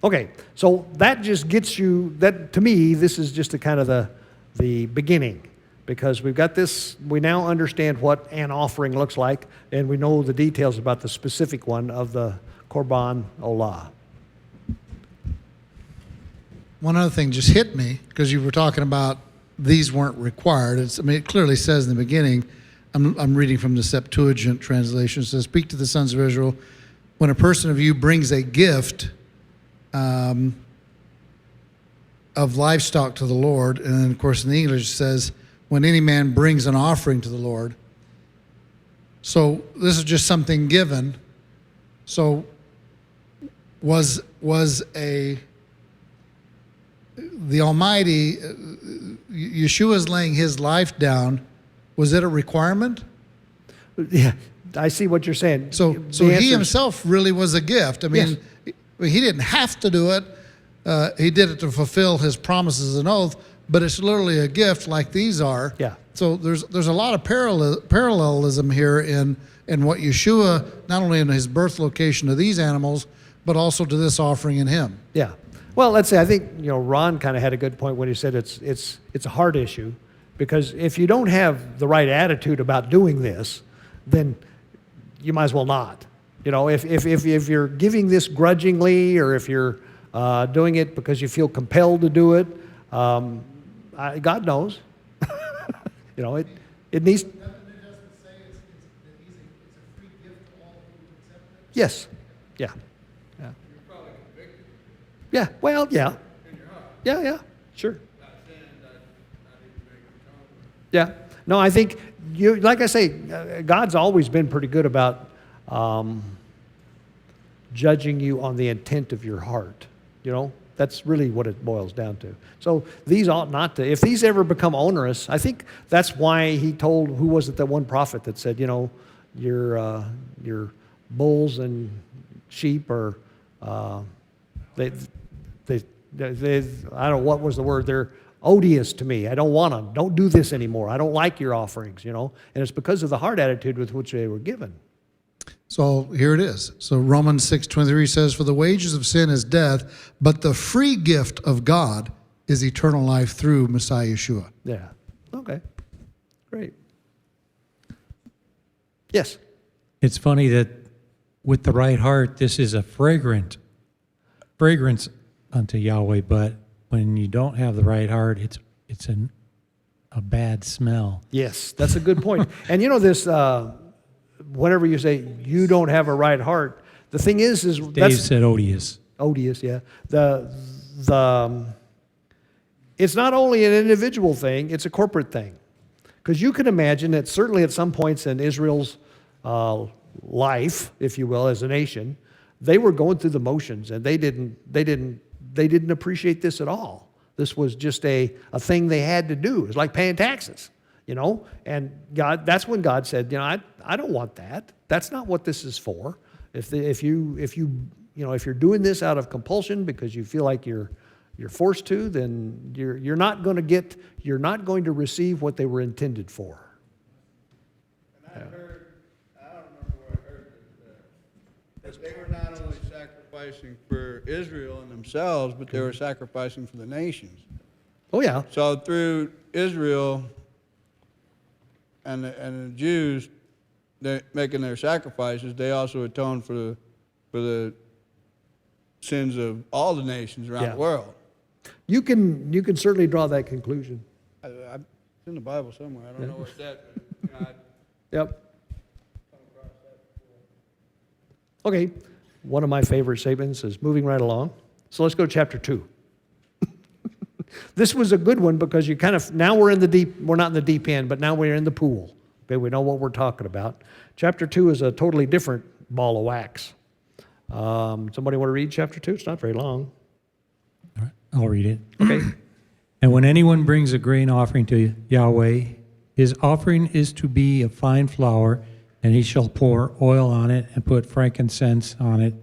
Okay, so that just gets you, that to me, this is just a kind of the beginning, because we've got this, we now understand what an offering looks like, and we know the details about the specific one of the Korban Olah. One other thing just hit me, because you were talking about these weren't required. It clearly says in the beginning, I'm reading from the Septuagint translation, it says, "Speak to the sons of Israel, when a person of you brings a gift of livestock to the Lord," and then of course in the English it says, "when any man brings an offering to the Lord." So this is just something given. So was the Almighty, Yeshua's laying his life down, was it a requirement? Yeah, I see what you're saying. So The he answer is- himself really was a gift. I mean, he didn't have to do it. He did it to fulfill his promises and oath, but it's literally a gift like these are. Yeah. So there's a lot of parallelism here in what Yeshua, not only in his birth location to these animals, but also to this offering in him. Yeah. Well, let's say, I think, Ron kind of had a good point when he said it's a heart issue, because if you don't have the right attitude about doing this, then you might as well not. If you're giving this grudgingly, or if you're doing it because you feel compelled to do it, God knows. It needs. Yes. Yeah. Yeah. Yeah. Well, yeah. Yeah. Yeah. Sure. Yeah. No, I think like I say, God's always been pretty good about judging you on the intent of your heart. That's really what it boils down to. So these ought not to. If these ever become onerous, I think that's why he told, who was it, that one prophet that said, your bulls and sheep are, they I don't know what was the word. They're odious to me. I don't want them. Don't do this anymore. I don't like your offerings. And it's because of the heart attitude with which they were given. So here it is. So Romans 6:23 says, "For the wages of sin is death, but the free gift of God is eternal life through Messiah Yeshua." Yeah. Okay. Great. Yes. It's funny that with the right heart, this is a fragrance unto Yahweh, but when you don't have the right heart, it's a bad smell. Yes, that's a good point. And this, whenever you say you don't have a right heart, the thing is Dave that's said odious. odious. Yeah. It's not only an individual thing; it's a corporate thing. Because you can imagine that certainly at some points in Israel's life, if you will, as a nation, they were going through the motions, and they didn't appreciate this at all. This was just a thing they had to do. It's like paying taxes, And that's when God said, I don't want that. That's not what this is for. If you're doing this out of compulsion because you feel like you're forced to, then you're not going to receive what they were intended for. And I don't remember where I heard that they were not only sacrificing for Israel and themselves, but they were sacrificing for the nations. Oh yeah. So through Israel and the Jews, they're making their sacrifices, they also atone for the sins of all the nations around the world. You can certainly draw that conclusion. It's in the Bible somewhere. I don't know what's that. But, Yep. Okay. One of my favorite statements is moving right along. So let's go to chapter 2. This was a good one because you now we're not in the deep end, but now we're in the pool. Okay, we know what we're talking about. Chapter 2 is a totally different ball of wax. Somebody want to read chapter 2? It's not very long. All right, I'll read it. Okay. And when anyone brings a grain offering to Yahweh, his offering is to be of fine flour, and he shall pour oil on it and put frankincense on it.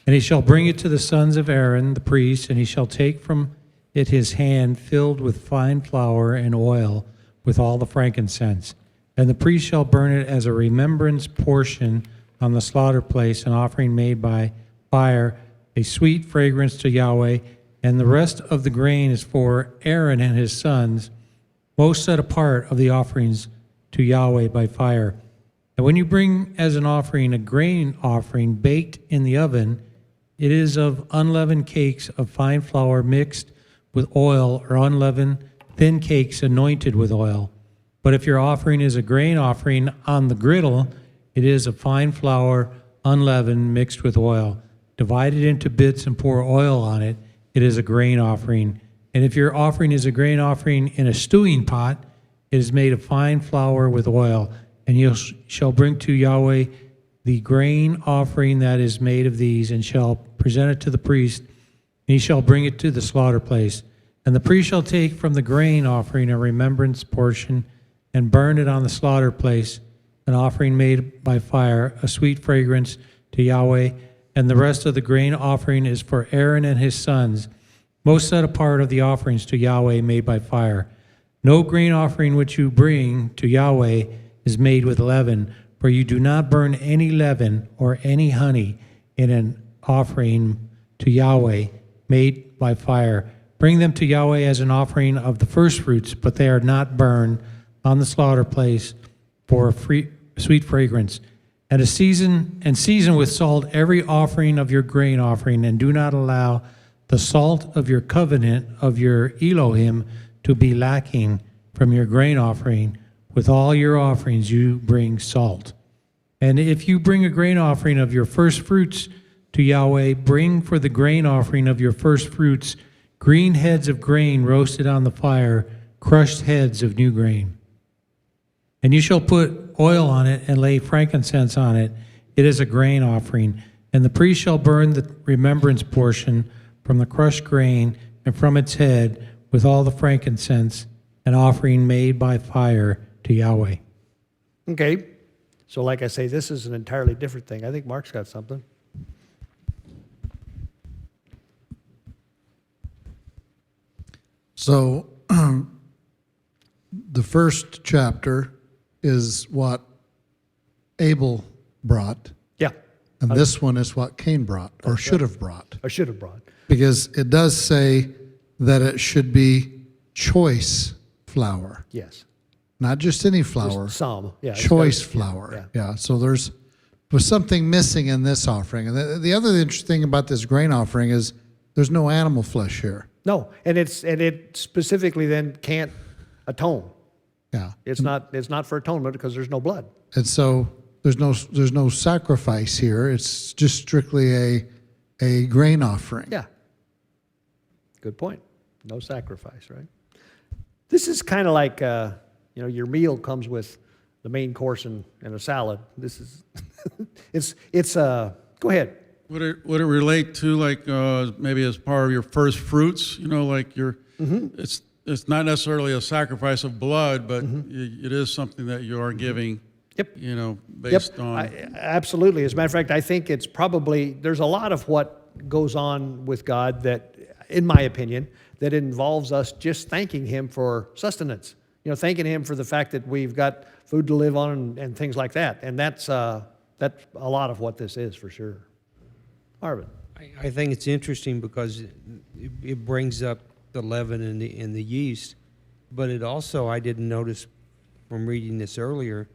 And he shall bring it to the sons of Aaron, the priest, and he shall take from it his hand filled with fine flour and oil with all the frankincense. And the priest shall burn it as a remembrance portion on the slaughter place, an offering made by fire, a sweet fragrance to Yahweh. And the rest of the grain is for Aaron and his sons, most set apart of the offerings to Yahweh by fire. And when you bring as an offering a grain offering baked in the oven, it is of unleavened cakes of fine flour mixed with oil, or unleavened thin cakes anointed with oil. But if your offering is a grain offering on the griddle, it is of fine flour, unleavened, mixed with oil. Divided into bits and pour oil on it, it is a grain offering. And if your offering is a grain offering in a stewing pot, it is made of fine flour with oil. And you shall bring to Yahweh the grain offering that is made of these, and shall present it to the priest, and he shall bring it to the slaughter place. And the priest shall take from the grain offering a remembrance portion, and burn it on the slaughter place, an offering made by fire, a sweet fragrance to Yahweh. And the rest of the grain offering is for Aaron and his sons, most set apart of the offerings to Yahweh made by fire. No grain offering which you bring to Yahweh is made with leaven, for you do not burn any leaven or any honey in an offering to Yahweh made by fire. Bring them to Yahweh as an offering of the firstfruits, but they are not burned on the slaughter place for a sweet fragrance. And season with salt every offering of your grain offering, and do not allow the salt of your covenant of your Elohim to be lacking from your grain offering. With all your offerings you bring salt. And if you bring a grain offering of your first fruits to Yahweh, bring for the grain offering of your first fruits green heads of grain roasted on the fire, crushed heads of new grain. And you shall put oil on it and lay frankincense on it. It is a grain offering. And the priest shall burn the remembrance portion from the crushed grain and from its head with all the frankincense, an offering made by fire to Yahweh. Okay. So like I say, this is an entirely different thing. I think Mark's got something. So the first chapter is what Abel brought, Yeah. and this one is what Cain brought, or should have brought. I should have brought. Because it does say that it should be choice flour, Yes. not just any flour, Just some. Yeah. it's choice got- flour. Yeah. Yeah. So there's something missing in this offering. And the other interesting thing about this grain offering is there's no animal flesh here. No, and it specifically then can't atone. Yeah. It's not for atonement because there's no blood. And so there's no sacrifice here. It's just strictly a grain offering. Yeah. Good point. No sacrifice, right? This is kind of like your meal comes with the main course and a salad. This is it's go ahead. Would it relate to like maybe as part of your first fruits? Like it's not necessarily a sacrifice of blood, but it is something that you are giving. Yep. Based on. Absolutely. As a matter of fact, I think it's probably there's a lot of what goes on with God that, in my opinion, that involves us just thanking Him for sustenance. Thanking Him for the fact that we've got food to live on and things like that. And that's a lot of what this is for sure. Marvin. I think it's interesting because it brings up the leaven and the yeast, but it also, I didn't notice from reading this earlier,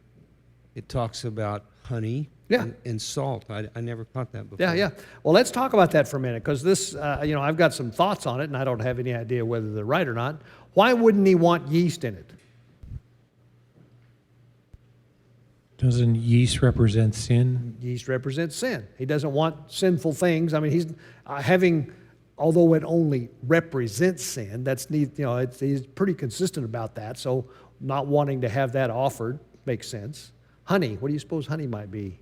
it talks about honey Yeah. and salt. I never caught that before. Yeah. Well, let's talk about that for a minute because this, I've got some thoughts on it and I don't have any idea whether they're right or not. Why wouldn't He want yeast in it? Doesn't yeast represent sin? Yeast represents sin. He doesn't want sinful things. I mean, He's although it only represents sin, he's pretty consistent about that. So not wanting to have that offered makes sense. Honey, what do you suppose honey might be?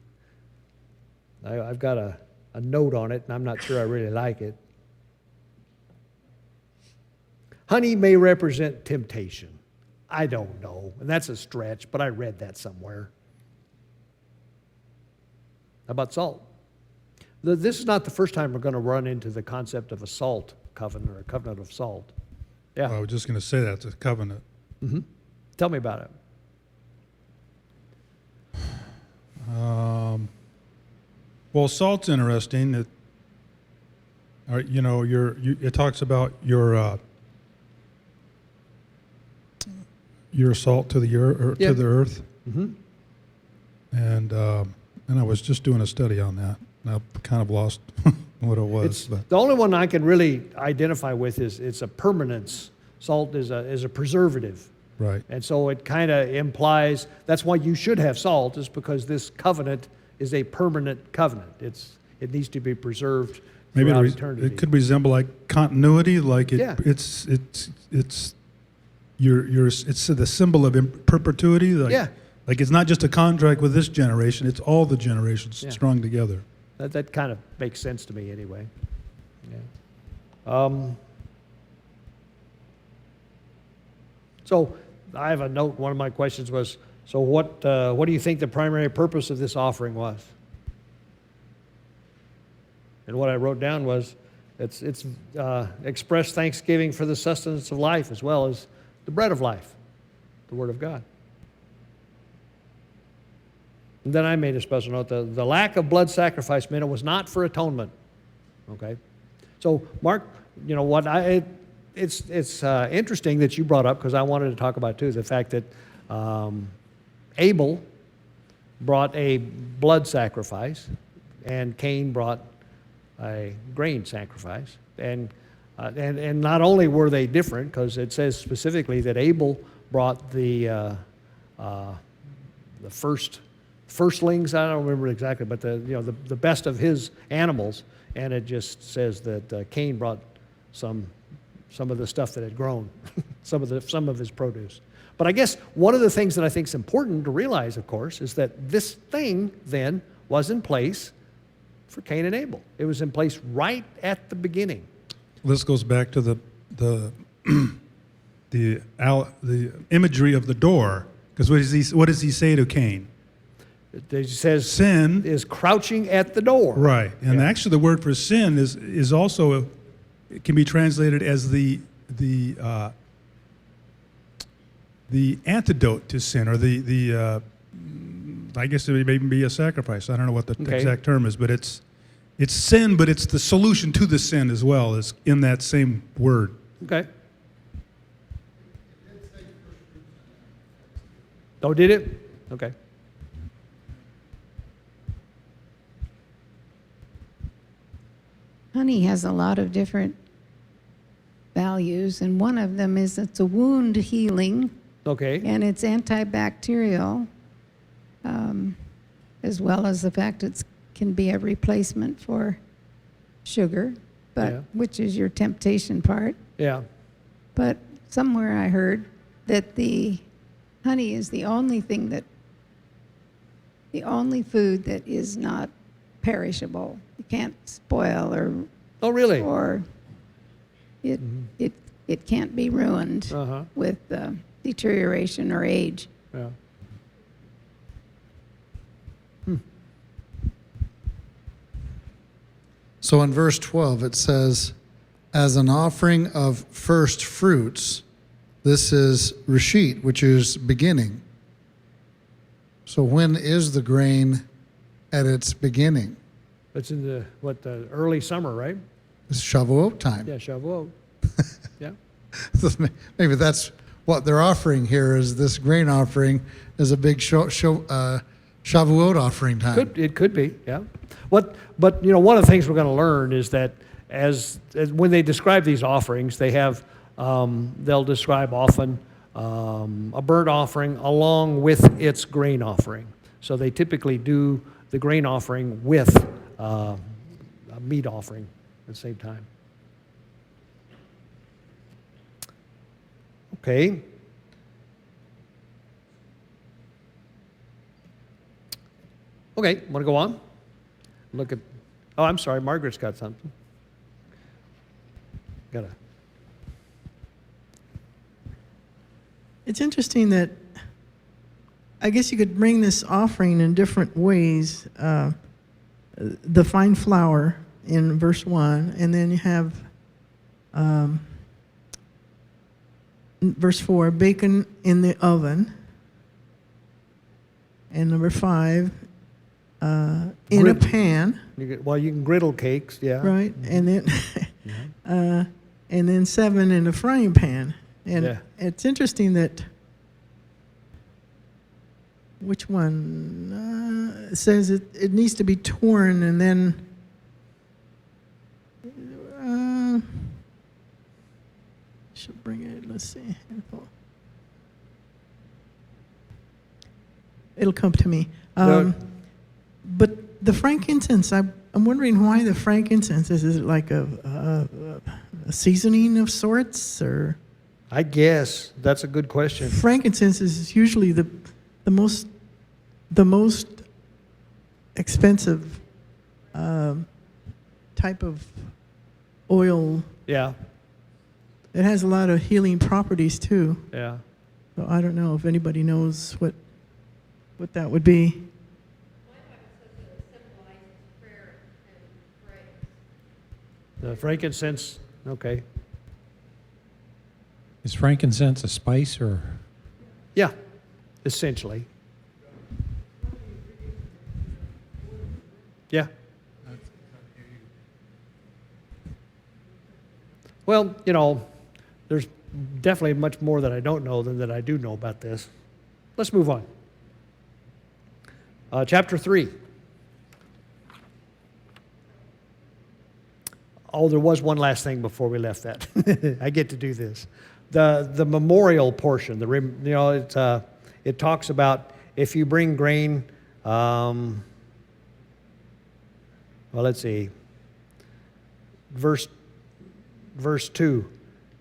I've got a a note on it, and I'm not sure I really like it. Honey may represent temptation. I don't know, and that's a stretch, but I read that somewhere. How about salt? This is not the first time we're going to run into the concept of a salt covenant or a covenant of salt. Yeah. I was just going to say that's a covenant. Tell me about it. Well, salt's interesting. It talks about your salt to the earth, Yeah. to the earth, Mm-hmm. and I was just doing a study on that. And I kind of lost what it was. It's But the only one I can really identify with is it's a permanence. Salt is a preservative. right. And so it kind of implies that's why you should have salt, is because this covenant is a permanent covenant. It needs to be preserved Maybe throughout eternity. it could resemble like continuity, like Yeah. it's the symbol of perpetuity. Like, Yeah. Like it's not just a contract with this generation; it's all the generations Yeah. strung together. That kind of makes sense to me anyway. Yeah. So I have a note. One of my questions was, so what do you think the primary purpose of this offering was? And what I wrote down was, it's express thanksgiving for the sustenance of life as well as the bread of life, the Word of God. And then I made a special note, the lack of blood sacrifice meant it was not for atonement. Okay? So, Mark, you know what, it's interesting that you brought up, because I wanted to talk about too, the fact that Abel brought a blood sacrifice and Cain brought a grain sacrifice. And not only were they different, because it says specifically that Abel brought the firstlings, I don't remember exactly, but the best of his animals, and it just says that Cain brought some of the stuff that had grown, some of his produce. But I guess one of the things that I think is important to realize, of course, is that this thing then was in place for Cain and Abel. It was in place right at the beginning. This goes back to the imagery of the door, because what does he say to Cain? It says Sin is crouching at the door. Right, and Yeah. actually the word for sin is also it can be translated as the antidote to sin, or the I guess it may even be a sacrifice. I don't know what the Okay. exact term is, but it's sin, but it's the solution to the sin as well, is in that same word. Okay. Oh, did it? Okay. Honey has a lot of different values, and one of them is it's a wound healing, Okay. and it's antibacterial, as well as the fact it can be a replacement for sugar, but Yeah. which is your temptation part. Yeah. But somewhere I heard that the honey is the only food that is not perishable. You can't spoil Oh, really? or it can't be ruined Uh-huh. with deterioration or age. Yeah. So in verse 12, it says, as an offering of first fruits, this is Reshit, which is beginning. So when is the grain at its beginning? It's in the early summer, right? It's Shavuot time. Yeah, Shavuot. Yeah. Maybe that's what they're offering here, is this grain offering is a big Shavuot offering time. It could be, yeah. But one of the things we're going to learn is that as when they describe these offerings, they'll describe often a burnt offering along with its grain offering. So they typically do the grain offering with a meat offering at the same time. Okay. Okay, want to go on? Look at Oh, I'm sorry, Margaret's got something. Got a. It's interesting that I guess you could bring this offering in different ways. The fine flour in verse 1, and then you have verse 4, bacon in the oven. And number 5, in a Grid- pan, Well, you can griddle cakes, yeah. right? And then 7 in a frying pan. And Yeah. it's interesting that which one it says it needs to be torn and then should bring it. Let's see. It'll come to me. But the frankincense, I'm wondering why the frankincense is. Is it like a seasoning of sorts, or? I guess that's a good question. Frankincense is usually the most expensive type of oil. Yeah, It has a lot of healing properties too. yeah. So I don't know if anybody knows what that would be. The frankincense, okay. Is frankincense a spice or? Yeah, essentially. Yeah. Well, there's definitely much more that I don't know than that I do know about this. Let's move on. Chapter 3. Oh, there was one last thing before we left that. I get to do this. The memorial portion. It talks about if you bring grain. Well, let's see. Verse 2.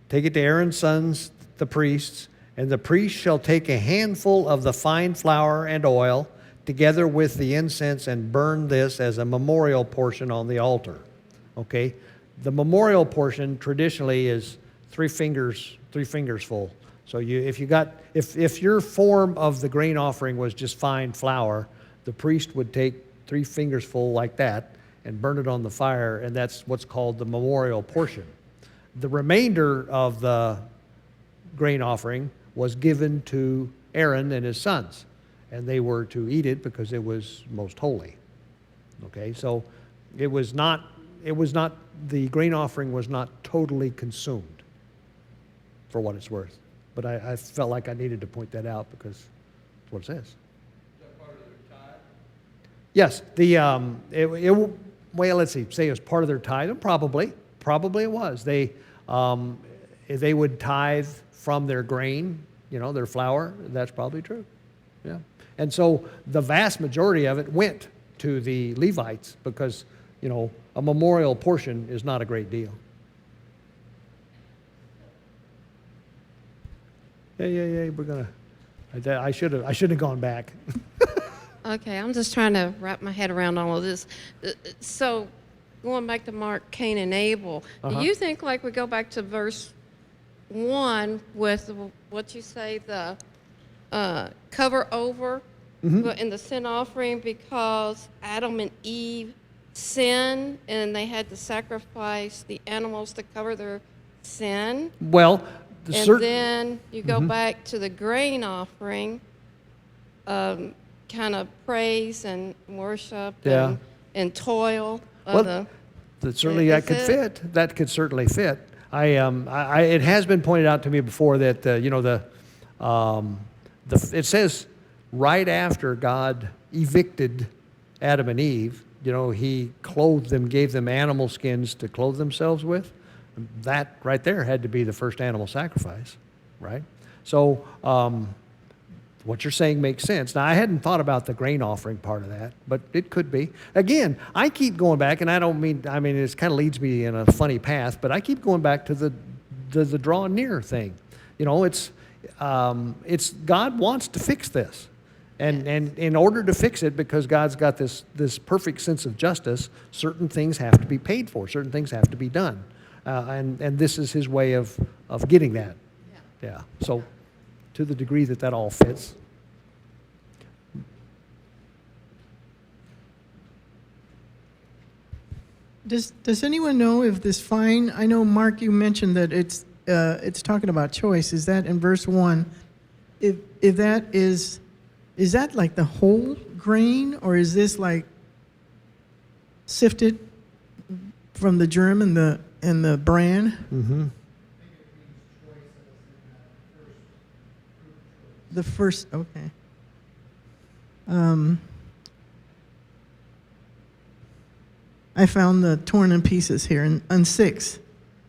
Take it to Aaron's sons, the priests, and the priest shall take a handful of the fine flour and oil, together with the incense, and burn this as a memorial portion on the altar. Okay? The memorial portion traditionally is three fingers full. So if your form of the grain offering was just fine flour, the priest would take 3 fingers full like that and burn it on the fire, and that's what's called the memorial portion. The remainder of the grain offering was given to Aaron and his sons, and they were to eat it because it was most holy. Okay, so the grain offering was not totally consumed, for what it's worth. But I felt like I needed to point that out because that's what it says. Is that part of their tithe? Yes, well, let's see, say it was part of their tithe. Probably it was. They would tithe from their grain, their flour. That's probably true. Yeah. And so the vast majority of it went to the Levites because, a memorial portion is not a great deal. Yeah. We're gonna. I should have gone back. Okay, I'm just trying to wrap my head around all of this. So, going back to Mark, Cain, and Abel, do you think like we go back to verse 1 with what you say, the cover over in the sin offering because Adam and Eve sinned and they had to sacrifice the animals to cover their sin? Well, then you go back to the grain offering, kind of praise and worship and toil. That could certainly fit. It has been pointed out to me before that it says right after God evicted Adam and Eve, he clothed them, gave them animal skins to clothe themselves with. That right there had to be the first animal sacrifice, right? So what you're saying makes sense. Now, I hadn't thought about the grain offering part of that, but it could be. Again, I keep going back, and it kind of leads me in a funny path, but I keep going back to the draw near thing. It's God wants to fix this. And in order to fix it, because God's got this perfect sense of justice, certain things have to be paid for, certain things have to be done. And this is his way of getting that. Yeah. So to the degree that that all fits. Does anyone know if this fine? I know, Mark, you mentioned that it's talking about choice. Is that in verse 1? If that is that like the whole grain, or is this like sifted from the germ and the bran? Mm-hmm. The first, okay. I found the torn in pieces here on 6.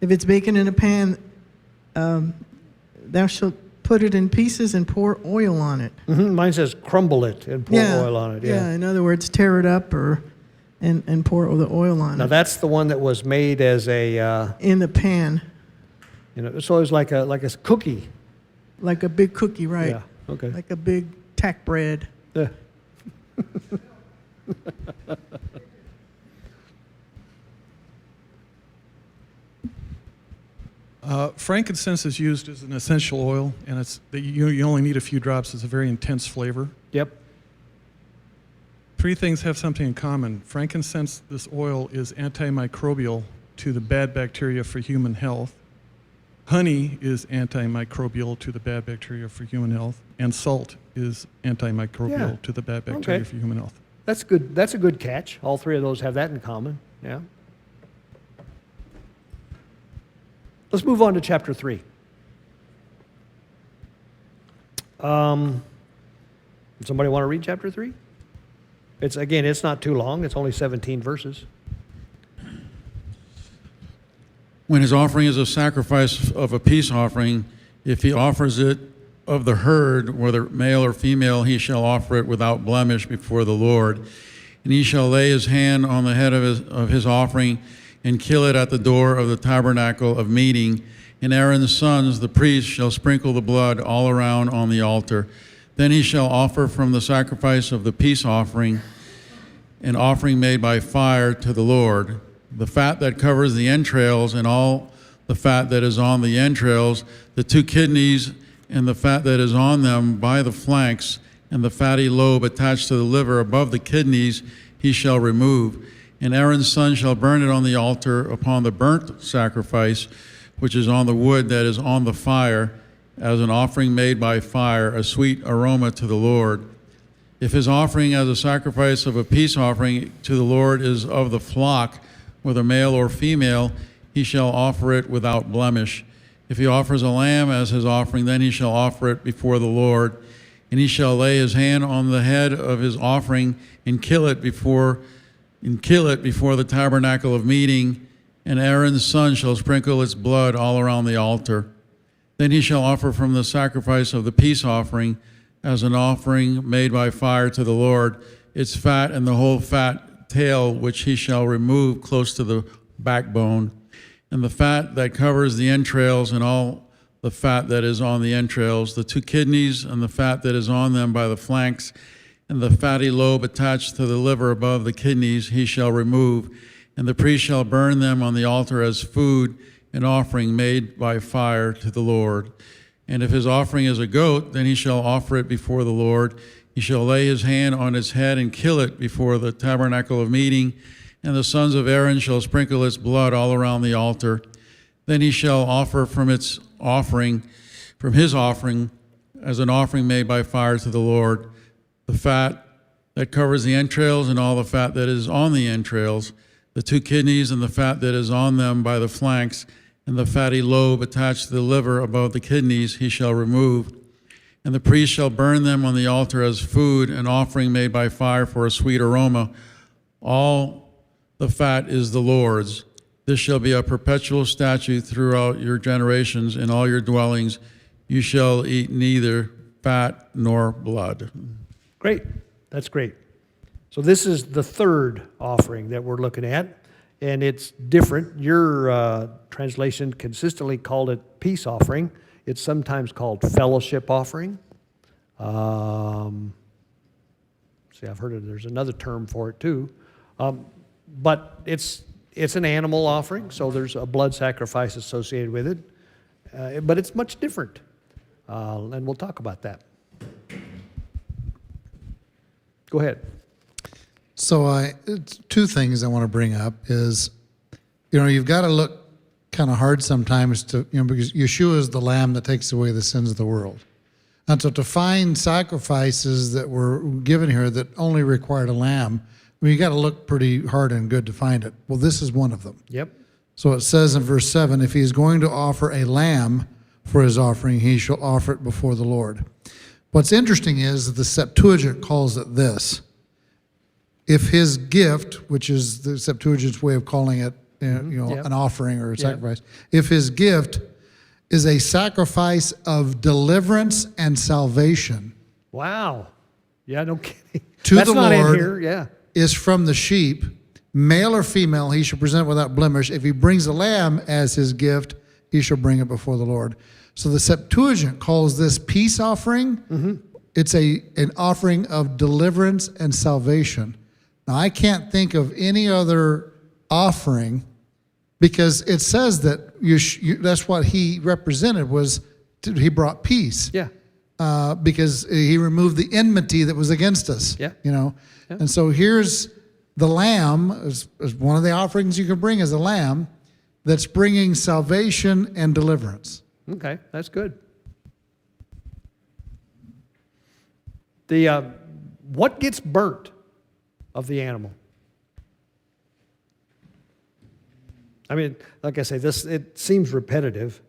If it's baking in a pan, thou shalt put it in pieces and pour oil on it. Mm-hmm. Mine says crumble it and pour oil on it. Yeah. In other words, tear it up and pour the oil on Now it. that's the one that was made as a, In the pan, so it was like a cookie. like a big cookie, right? Yeah. Okay. Like a big tack bread. Yeah. Frankincense is used as an essential oil, and you only need a few drops. It's a very intense flavor. Yep. 3 things have something in common. Frankincense, this oil, is antimicrobial to the bad bacteria for human health. Honey is antimicrobial to the bad bacteria for human health, and salt is antimicrobial Yeah. to the bad bacteria Okay. for human health. That's good. That's a good catch. All 3 of those have that in common. Yeah. Let's move on to chapter 3. Somebody want to read chapter 3? It's not too long. It's only 17 verses. When his offering is a sacrifice of a peace offering, if he offers it of the herd, whether male or female, he shall offer it without blemish before the Lord. And he shall lay his hand on the head of his offering and kill it at the door of the tabernacle of meeting. And Aaron's sons, the priests, shall sprinkle the blood all around on the altar. Then he shall offer from the sacrifice of the peace offering an offering made by fire to the Lord. The fat that covers the entrails and all the fat that is on the entrails, the 2 kidneys and the fat that is on them by the flanks, and the fatty lobe attached to the liver above the kidneys, he shall remove. And Aaron's son shall burn it on the altar upon the burnt sacrifice, which is on the wood that is on the fire, as an offering made by fire, a sweet aroma to the Lord. If his offering as a sacrifice of a peace offering to the Lord is of the flock, whether male or female, he shall offer it without blemish. If he offers a lamb as his offering, then he shall offer it before the Lord. And he shall lay his hand on the head of his offering and kill it before the tabernacle of meeting, and Aaron's son shall sprinkle its blood all around the altar. Then he shall offer from the sacrifice of the peace offering as an offering made by fire to the Lord, its fat and the whole fat tail, which he shall remove close to the backbone, and the fat that covers the entrails and all the fat that is on the entrails, the 2 kidneys and the fat that is on them by the flanks, and the fatty lobe attached to the liver above the kidneys he shall remove. And the priest shall burn them on the altar as food, an offering made by fire to the Lord. And if his offering is a goat, then he shall offer it before the Lord. He shall lay his hand on its head and kill it before the tabernacle of meeting, and the sons of Aaron shall sprinkle its blood all around the altar. Then he shall offer from his offering, as an offering made by fire to the Lord, the fat that covers the entrails and all the fat that is on the entrails, the 2 kidneys and the fat that is on them by the flanks, and the fatty lobe attached to the liver above the kidneys he shall remove. And the priest shall burn them on the altar as food, an offering made by fire for a sweet aroma. All the fat is the Lord's. This shall be a perpetual statute throughout your generations. In all your dwellings you shall eat neither fat nor blood. Great. That's great. So this is the 3rd offering that we're looking at, and it's different. Your translation consistently called it peace offering. It's sometimes called fellowship offering. See, I've heard there's another term for it too. But it's an animal offering, so there's a blood sacrifice associated with it. But it's much different. And we'll talk about that. Go ahead. So two things I want to bring up is, you've got to look kind of hard sometimes to, because Yeshua is the Lamb that takes away the sins of the world. And so to find sacrifices that were given here that only required a lamb, you got to look pretty hard and good to find it. Well, this is one of them. Yep. So it says in verse 7, if he is going to offer a lamb for his offering, he shall offer it before the Lord. What's interesting is that the Septuagint calls it this. If his gift, which is the Septuagint's way of calling it, Yep. an offering or a sacrifice, if his gift is a sacrifice of deliverance and salvation Wow. Yeah, no kidding. To That's the not Lord. in here, yeah. is from the sheep, male or female, he shall present without blemish. If he brings a lamb as his gift, he shall bring it before the Lord. So the Septuagint calls this peace offering. Mm-hmm. It's an offering of deliverance and salvation. Now, I can't think of any other offering because it says that that's what he represented he brought peace. Yeah. Because he removed the enmity that was against us. Yeah. Yeah. And so here's the lamb, as one of the offerings you can bring as a lamb, that's bringing salvation and deliverance. Okay, that's good. The what gets burnt of the animal? I mean, like I say, it seems repetitive.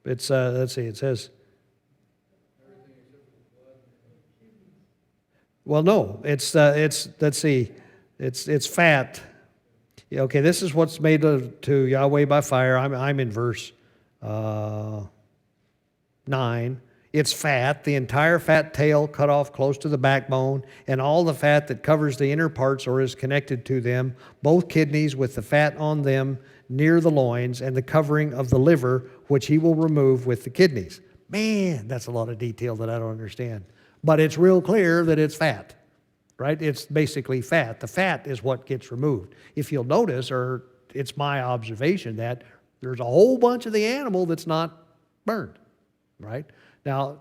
It's let's see, it says. Well, no, it's let's see, it's fat. Yeah, okay, this is what's made to Yahweh by fire. I'm in verse 9. It's fat, the entire fat tail cut off close to the backbone, and all the fat that covers the inner parts or is connected to them, both kidneys with the fat on them near the loins, and the covering of the liver, which he will remove with the kidneys. Man, that's a lot of detail that I don't understand. But it's real clear that it's fat, right? It's basically fat. The fat is what gets removed. If you'll notice, or it's my observation, that there's a whole bunch of the animal that's not burned, right? Now,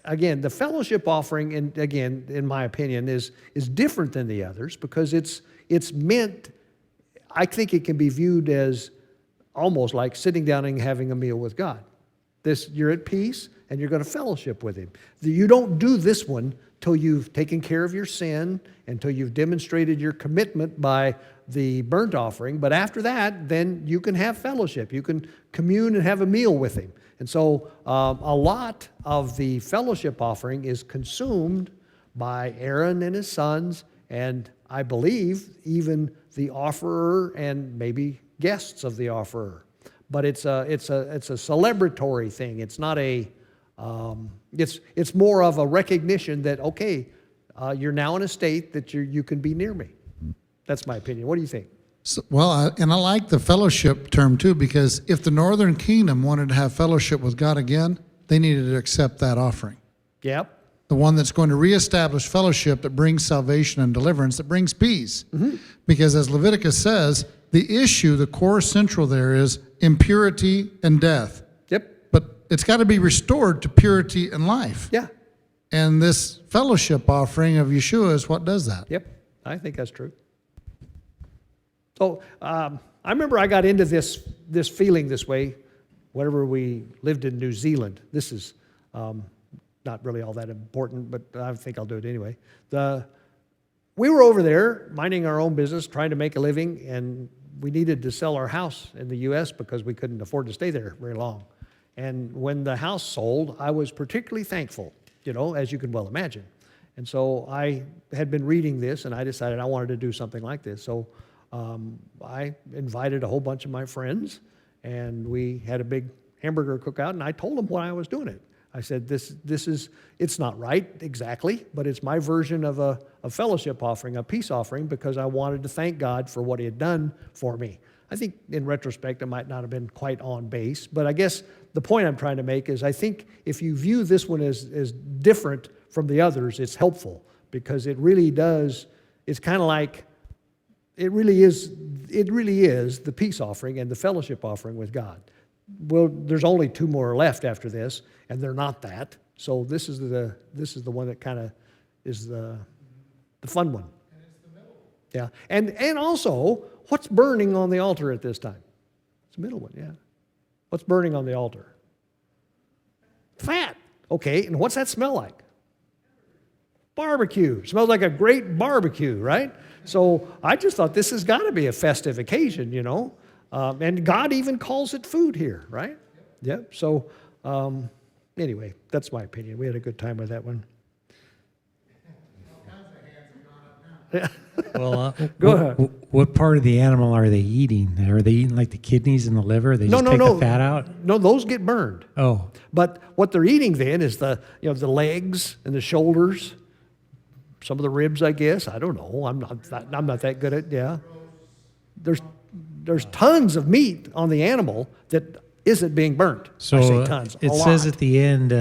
again, the fellowship offering, and again, in my opinion, is different than the others because it's meant, I think it can be viewed as almost like sitting down and having a meal with God. You're at peace and you're going to fellowship with Him. You don't do this one till you've taken care of your sin, until you've demonstrated your commitment by the burnt offering. But after that, then you can have fellowship. You can commune and have a meal with Him. And so a lot of the fellowship offering is consumed by Aaron and his sons, and I believe even the offerer and maybe guests of the offerer. But it's a celebratory thing. It's not it's more of a recognition that, okay, you're now in a state that you can be near me. That's my opinion. What do you think? So, and I like the fellowship term too, because if the northern kingdom wanted to have fellowship with God again, they needed to accept that offering. Yep. The one that's going to reestablish fellowship that brings salvation and deliverance, that brings peace. Mm-hmm. Because as Leviticus says, the issue, the core central there is impurity and death. Yep. But it's got to be restored to purity and life. Yeah. And this fellowship offering of Yeshua is what does that. Yep. I think that's true. So I remember I got into this feeling this way whenever we lived in New Zealand. This is not really all that important, but I think I'll do it anyway. We were over there minding our own business, trying to make a living, and we needed to sell our house in the U.S. because we couldn't afford to stay there very long. And when the house sold, I was particularly thankful, as you can well imagine. And so I had been reading this, and I decided I wanted to do something like this. So I invited a whole bunch of my friends, and we had a big hamburger cookout, and I told them why I was doing it. I said, it's not right exactly, but it's my version of a fellowship offering, a peace offering, because I wanted to thank God for what He had done for me. I think in retrospect, it might not have been quite on base, but I guess the point I'm trying to make is I think if you view this one as different from the others, it's helpful because it really does, it's kind of like, it really is the peace offering and the fellowship offering with God. Well, there's only 2 more left after this, and they're not that. So this is the one that kind of is the fun one. And it's the middle. Yeah, and also, what's burning on the altar at this time? It's the middle one, yeah. What's burning on the altar? Fat. Okay, and what's that smell like? Barbecue. Smells like a great barbecue, right? So I just thought this has got to be a festive occasion, you know. And God even calls it food here, right? Yep. So anyway, that's my opinion. We had a good time with that one. Well, Go ahead. What part of the animal are they eating? Are they eating like the kidneys and the liver? They just take the fat out? No, those get burned. Oh, But what they're eating then is the legs and the shoulders, some of the ribs, I guess. I don't know. I'm not that good at, yeah. There's tons of meat on the animal that isn't being burnt. so I say tons, a it lot. says at the end,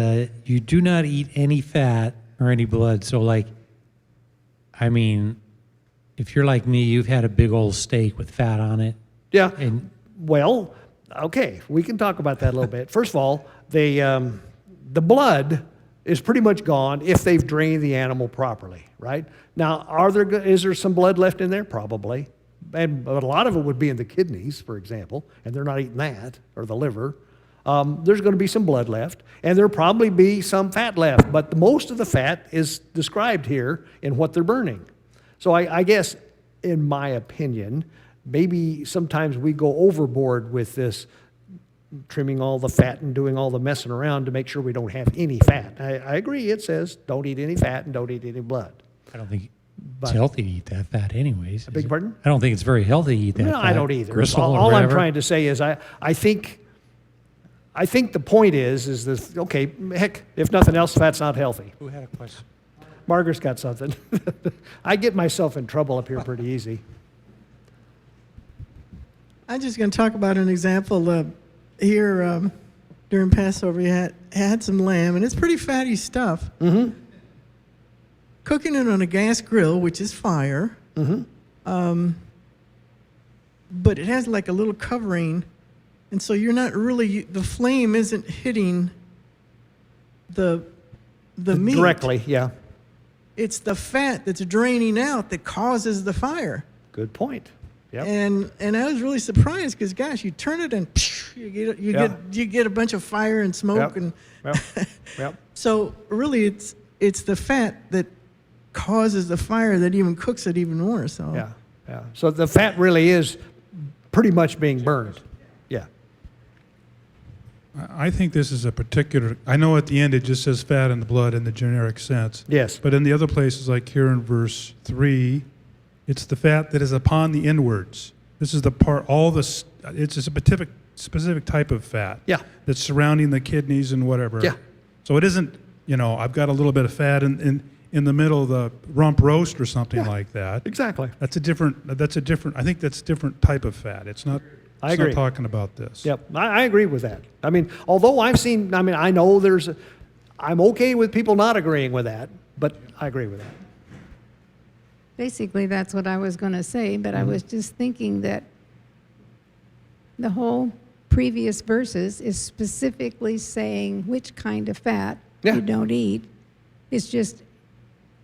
you do not eat any fat or any blood. So like, I mean, if you're like me, you've had a big old steak with fat on it. Yeah. And Well, okay, we can talk about that a little bit. First of all, the blood is pretty much gone if they've drained the animal properly, right? Now, is there some blood left in there? Probably. But a lot of it would be in the kidneys, for example, and they're not eating that, or the liver. There's going to be some blood left, and there'll probably be some fat left, but most of the fat is described here in what they're burning. So I guess, in my opinion, maybe sometimes we go overboard with this trimming all the fat and doing all the messing around to make sure we don't have any fat. I agree, it says don't eat any fat and don't eat any blood. I don't think But- it's healthy to eat that fat anyways. I beg your pardon? I don't think it's very healthy to eat that No, fat. I don't either. Gristle or All I'm whatever. trying to say is I think the point is this, okay, heck, if nothing else, fat's not healthy. Who had a question? Margaret's got something. I get myself in trouble up here pretty easy. I'm just going to talk about an example here during Passover. You had some lamb, and it's pretty fatty stuff. Mm-hmm. Cooking it on a gas grill, which is fire, Mm-hmm. but it has like a little covering, and so you're not really, the flame isn't hitting the meat. Directly, yeah. It's the fat that's draining out that causes the fire. Good point. Yep. And I was really surprised because, gosh, you turn it and you get a bunch of fire and smoke. Yep. And Yep. Yep. so really it's the fat that causes the fire that even cooks it even more. So Yeah. Yeah. So the fat really is pretty much being burned. Yeah. I think this is a particular, I know at the end it just says fat in the blood in the generic sense. Yes. But in the other places, like here in verse 3, it's the fat that is upon the inwards. This is the part, it's a specific type of fat. Yeah. That's surrounding the kidneys and whatever. Yeah. So it isn't, I've got a little bit of fat in the middle of the rump roast or something like that. Exactly. I think that's a different type of fat. It's not, I it's not agree. talking about this. Yep, I agree with that. I mean, although I know I'm okay with people not agreeing with that, but I agree with that. Basically, that's what I was going to say, but I was just thinking that the whole previous verses is specifically saying which kind of fat Yeah. you don't eat. It's just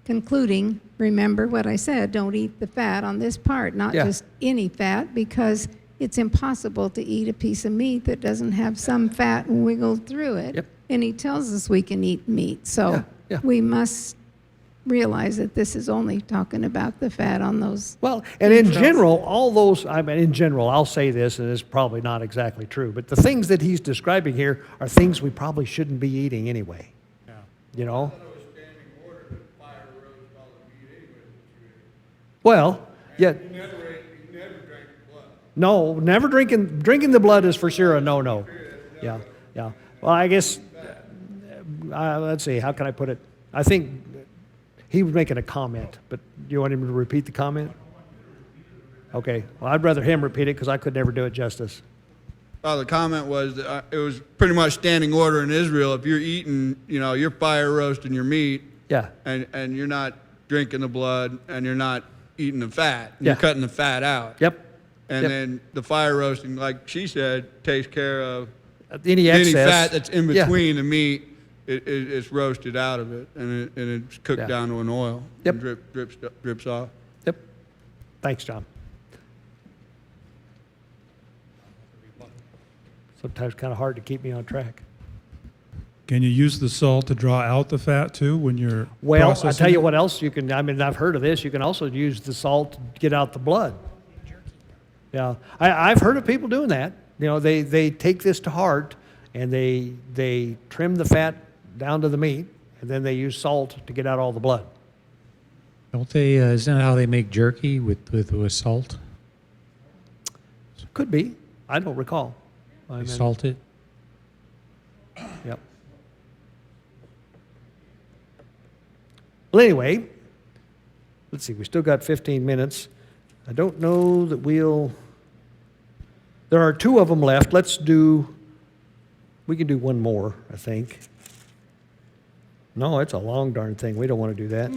concluding, remember what I said, don't eat the fat on this part, not Yeah. just any fat, because it's impossible to eat a piece of meat that doesn't have some fat wiggled through it. Yep. And he tells us we can eat meat. So Yeah, yeah. we must realize that this is only talking about the fat on those. Well, and in Details. general, in general, I'll say this, and it's probably not exactly true, but the things that he's describing here are things we probably shouldn't be eating anyway. Yeah. You know? Well, yeah. No, never drinking the blood is for sure a no-no. Yeah, yeah. Well, I guess, let's see, how can I put it? I think he was making a comment, but you want him to repeat the comment? Okay, well, I'd rather him repeat it because I could never do it justice. Well, the comment was that it was pretty much standing order in Israel. If you're eating, you're fire roasting your meat, Yeah, and you're not drinking the blood, and you're not eating the fat. You're Yeah. cutting the fat out. yep. And Yep. then the fire roasting, like she said, takes care of Any any excess. fat that's in Yeah. between the meat. It's roasted out of it, and it's cooked Yeah. down to an oil. Yep. And drips off. Yep. Thanks, John. Sometimes kind of hard to keep me on track. Can you use the salt to draw out the fat too when you're Well, I processing tell you it? what else you can, I've heard of this. You can also use the salt to get out the blood. Yeah, I've heard of people doing that. They take this to heart and they trim the fat down to the meat, and then they use salt to get out all the blood. Don't they, isn't that how they make jerky with salt? Could be. I don't recall. I They mean, salt it? Yep. Well, anyway, let's see. We still got 15 minutes. I don't know that there are 2 of them left. We can do one more, I think. No, it's a long darn thing. We don't want to do that.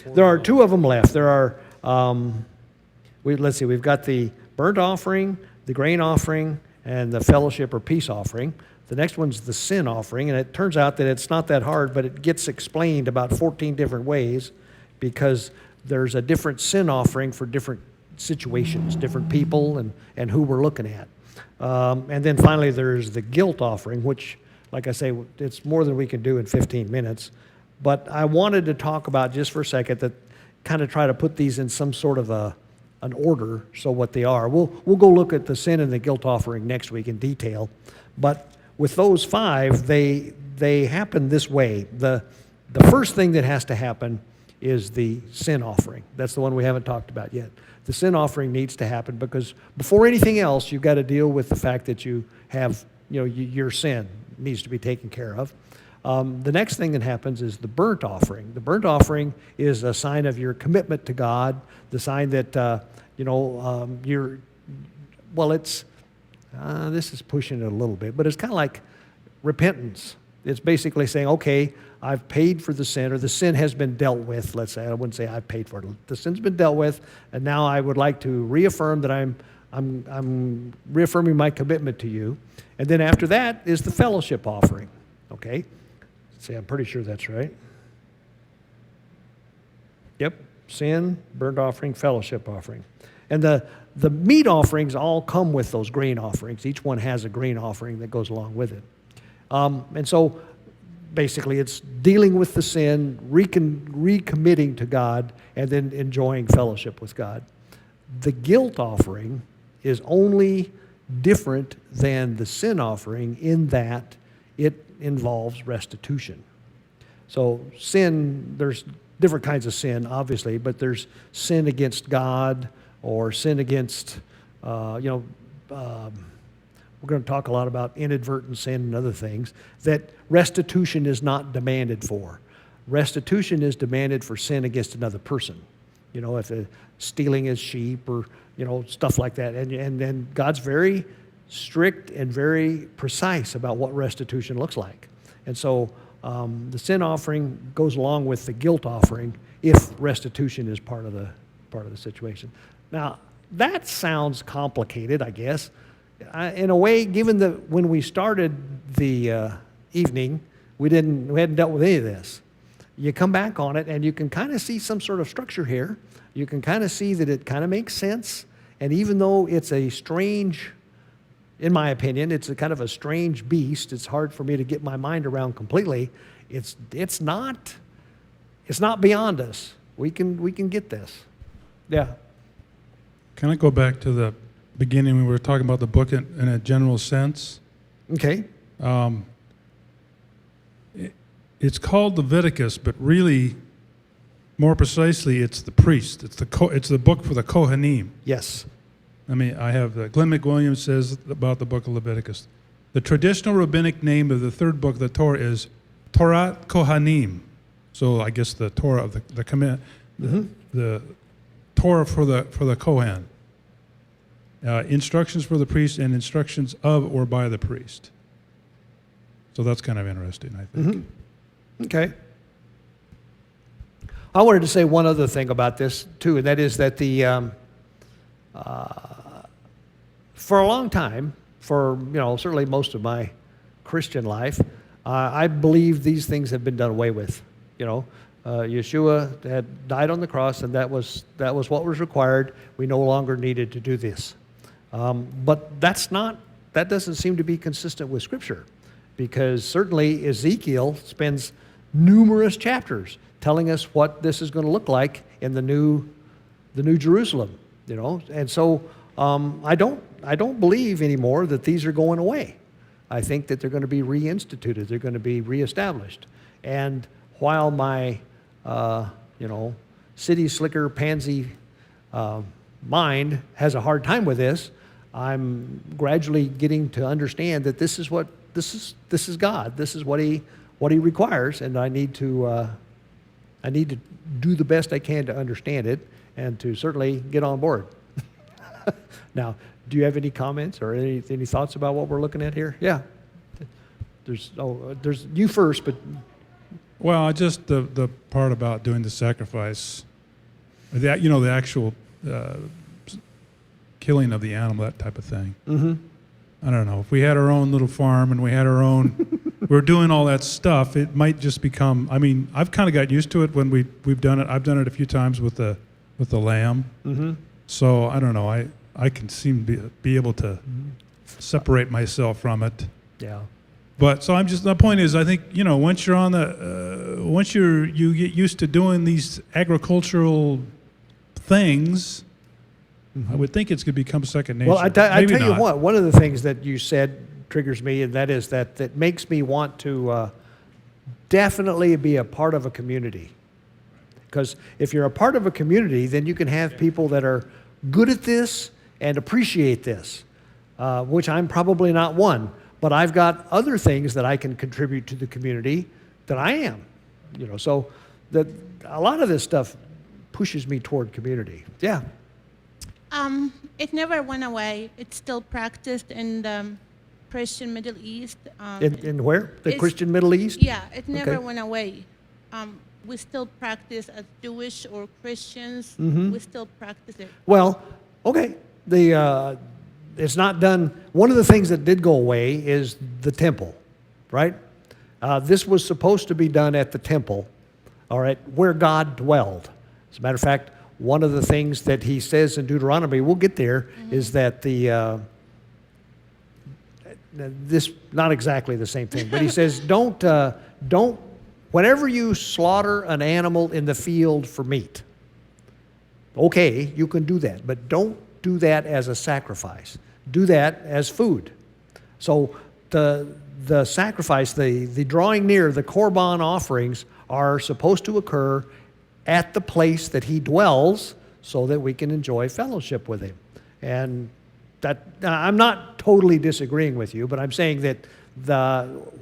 There are 2 of them left. There are, let's see, we've got the burnt offering, the grain offering, and the fellowship or peace offering. The next one's the sin offering, and it turns out that it's not that hard, but it gets explained about 14 different ways because there's a different sin offering for different situations, different people, and who we're looking at. And then finally, there's the guilt offering, which, like I say, it's more than we can do in 15 minutes. But I wanted to talk about just for a second that kind of try to put these in some sort of an order, so what they are. We'll go look at the sin and the guilt offering next week in detail. But with those 5, they happen this way. The first thing that has to happen is the sin offering. That's the one we haven't talked about yet. The sin offering needs to happen because before anything else, you've got to deal with the fact that you have, your sin needs to be taken care of. The next thing that happens is the burnt offering. The burnt offering is a sign of your commitment to God, the sign that, this is pushing it a little bit, but it's kind of like repentance. It's basically saying, okay, I've paid for the sin, or the sin has been dealt with. Let's say, I wouldn't say I've paid for it. The sin's been dealt with, and now I would like to reaffirm that I'm reaffirming my commitment to you. And then after that is the fellowship offering. Okay? See, I'm pretty sure that's right. Yep. Sin, burnt offering, fellowship offering. And the meat offerings all come with those grain offerings. Each one has a grain offering that goes along with it. And so basically it's dealing with the sin, recommitting to God, and then enjoying fellowship with God. The guilt offering is only different than the sin offering in that it involves restitution. So sin, there's different kinds of sin, obviously, but there's sin against God or sin against, we're going to talk a lot about inadvertent sin and other things that restitution is not demanded for. Restitution is demanded for sin against another person. If stealing his sheep or, stuff like that. And God's very strict and very precise about what restitution looks like. And so the sin offering goes along with the guilt offering if restitution is part of the situation. Now, that sounds complicated, I guess. In a way, given that when we started the evening, we hadn't dealt with any of this. You come back on it, and you can kind of see some sort of structure here. You can kind of see that it kind of makes sense. And even though it's a strange, in my opinion, it's a kind of a strange beast. It's hard for me to get my mind around completely. It's not beyond us. We can get this. Yeah. Can I go back to the beginning when we were talking about the book in a general sense? Okay. It's called Leviticus, but really, more precisely, it's the priest. It's the book for the Kohanim. Yes. I have Glenn McWilliams says about the book of Leviticus. The traditional rabbinic name of the third book of the Torah is Torah Kohanim. So I guess the Torah of the command, the Torah for the Kohen. Instructions for the priest and instructions of or by the priest. So that's kind of interesting, I think. Okay. I wanted to say one other thing about this too, and that is that for a long time, for certainly most of my Christian life, I believe these things have been done away with. Yeshua had died on the cross, and that was what was required. We no longer needed to do this. But that doesn't seem to be consistent with Scripture, because certainly Ezekiel spends numerous chapters telling us what this is going to look like in the new Jerusalem. And so I don't believe anymore that these are going away. I think that they're going to be reinstituted. They're going to be reestablished. And while my city slicker pansy mind has a hard time with this, I'm gradually getting to understand that this is God. This is what he requires, and I need to do the best I can to understand it and to certainly get on board. Now, do you have any comments or any thoughts about what we're looking at here? Yeah. There's you first, but Well, just the part about doing the sacrifice, the actual killing of the animal, that type of thing. Mm-hmm. I don't know. If we had our own little farm and we had our own, we're doing all that stuff, it might just become. I mean, I've kind of got used to it when we've done it. I've done it a few times with the lamb. Mm-hmm. So I don't know. I can seem to be able to separate myself from it. Yeah. But so the point is, I think once you're on once you get used to doing these agricultural things, I would think it's going to become second nature. Well, I tell Maybe you not. what, one of the things that you said triggers me, and that is that makes me want to definitely be a part of a community. Because if you're a part of a community, then you can have people that are good at this and appreciate this, which I'm probably not one. But I've got other things that I can contribute to the community that I am. So that a lot of this stuff pushes me toward community. Yeah. It never went away. It's still practiced in the Christian Middle East. In where? The Christian Middle East? Yeah, it never Okay. went away. We still practice as Jewish or Christians. Mm-hmm. We still practice it. Well, okay. It's not done. One of the things that did go away is the temple, right? This was supposed to be done at the temple, all right, where God dwelled. As a matter of fact, one of the things that he says in Deuteronomy, we'll get there, is that this, not exactly the same thing, but he says, don't, whenever you slaughter an animal in the field for meat, okay, you can do that, but don't do that as a sacrifice. Do that as food. So the sacrifice, the drawing near, the korban offerings are supposed to occur at the place that he dwells so that we can enjoy fellowship with him. And that I'm not totally disagreeing with you, but I'm saying that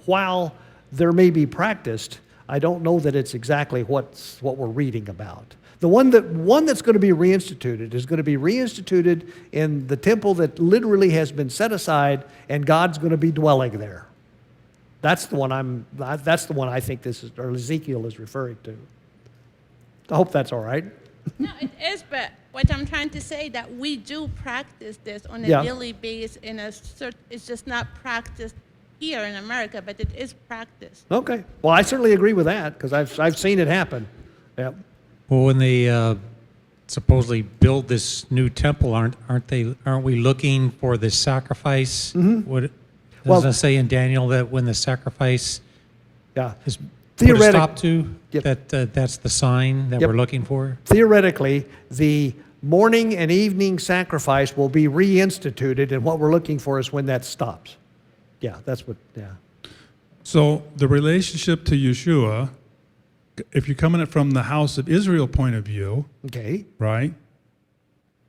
while there may be practiced, I don't know that it's exactly what we're reading about. The one that's going to be reinstituted is going to be reinstituted in the temple that literally has been set aside, and God's going to be dwelling there. That's the one I think Ezekiel is referring to. I hope that's all right. No, it is, but what I'm trying to say that we do practice this on a Yeah. daily basis. It's just not practiced here in America, but it is practiced. Okay. Well, I certainly agree with that because I've seen it happen. Yeah. Well, when they supposedly build this new temple, aren't we looking for the sacrifice? What does it say in Daniel that when the sacrifice Yeah. is put a stop to, Yep. that's the sign that Yep. we're looking for? Theoretically, the morning and evening sacrifice will be reinstituted, and what we're looking for is when that stops. Yeah, that's what. Yeah. So the relationship to Yeshua, if you're coming at it from the house of Israel point of view, Okay. right?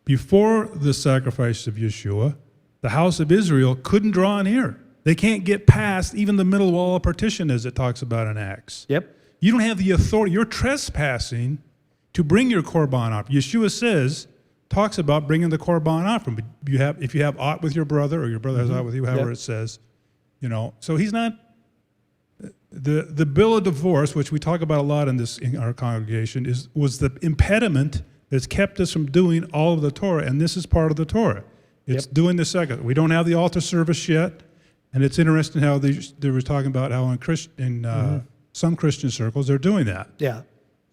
Before the sacrifice of Yeshua, the house of Israel couldn't draw near. They can't get past even the middle wall of partition, as it talks about in Acts. Yep. You don't have the authority. You're trespassing to bring your korban offering. Yeshua talks about bringing the korban offering. But if you have aught with your brother, or your brother has aught with you, however it says, So he's not. The bill of divorce, which we talk about a lot in our congregation, was the impediment that's kept us from doing all of the Torah, and this is part of the Torah. It's doing the second. We don't have the altar service yet, and it's interesting how they were talking about how in some Christian circles they're doing that. Yeah.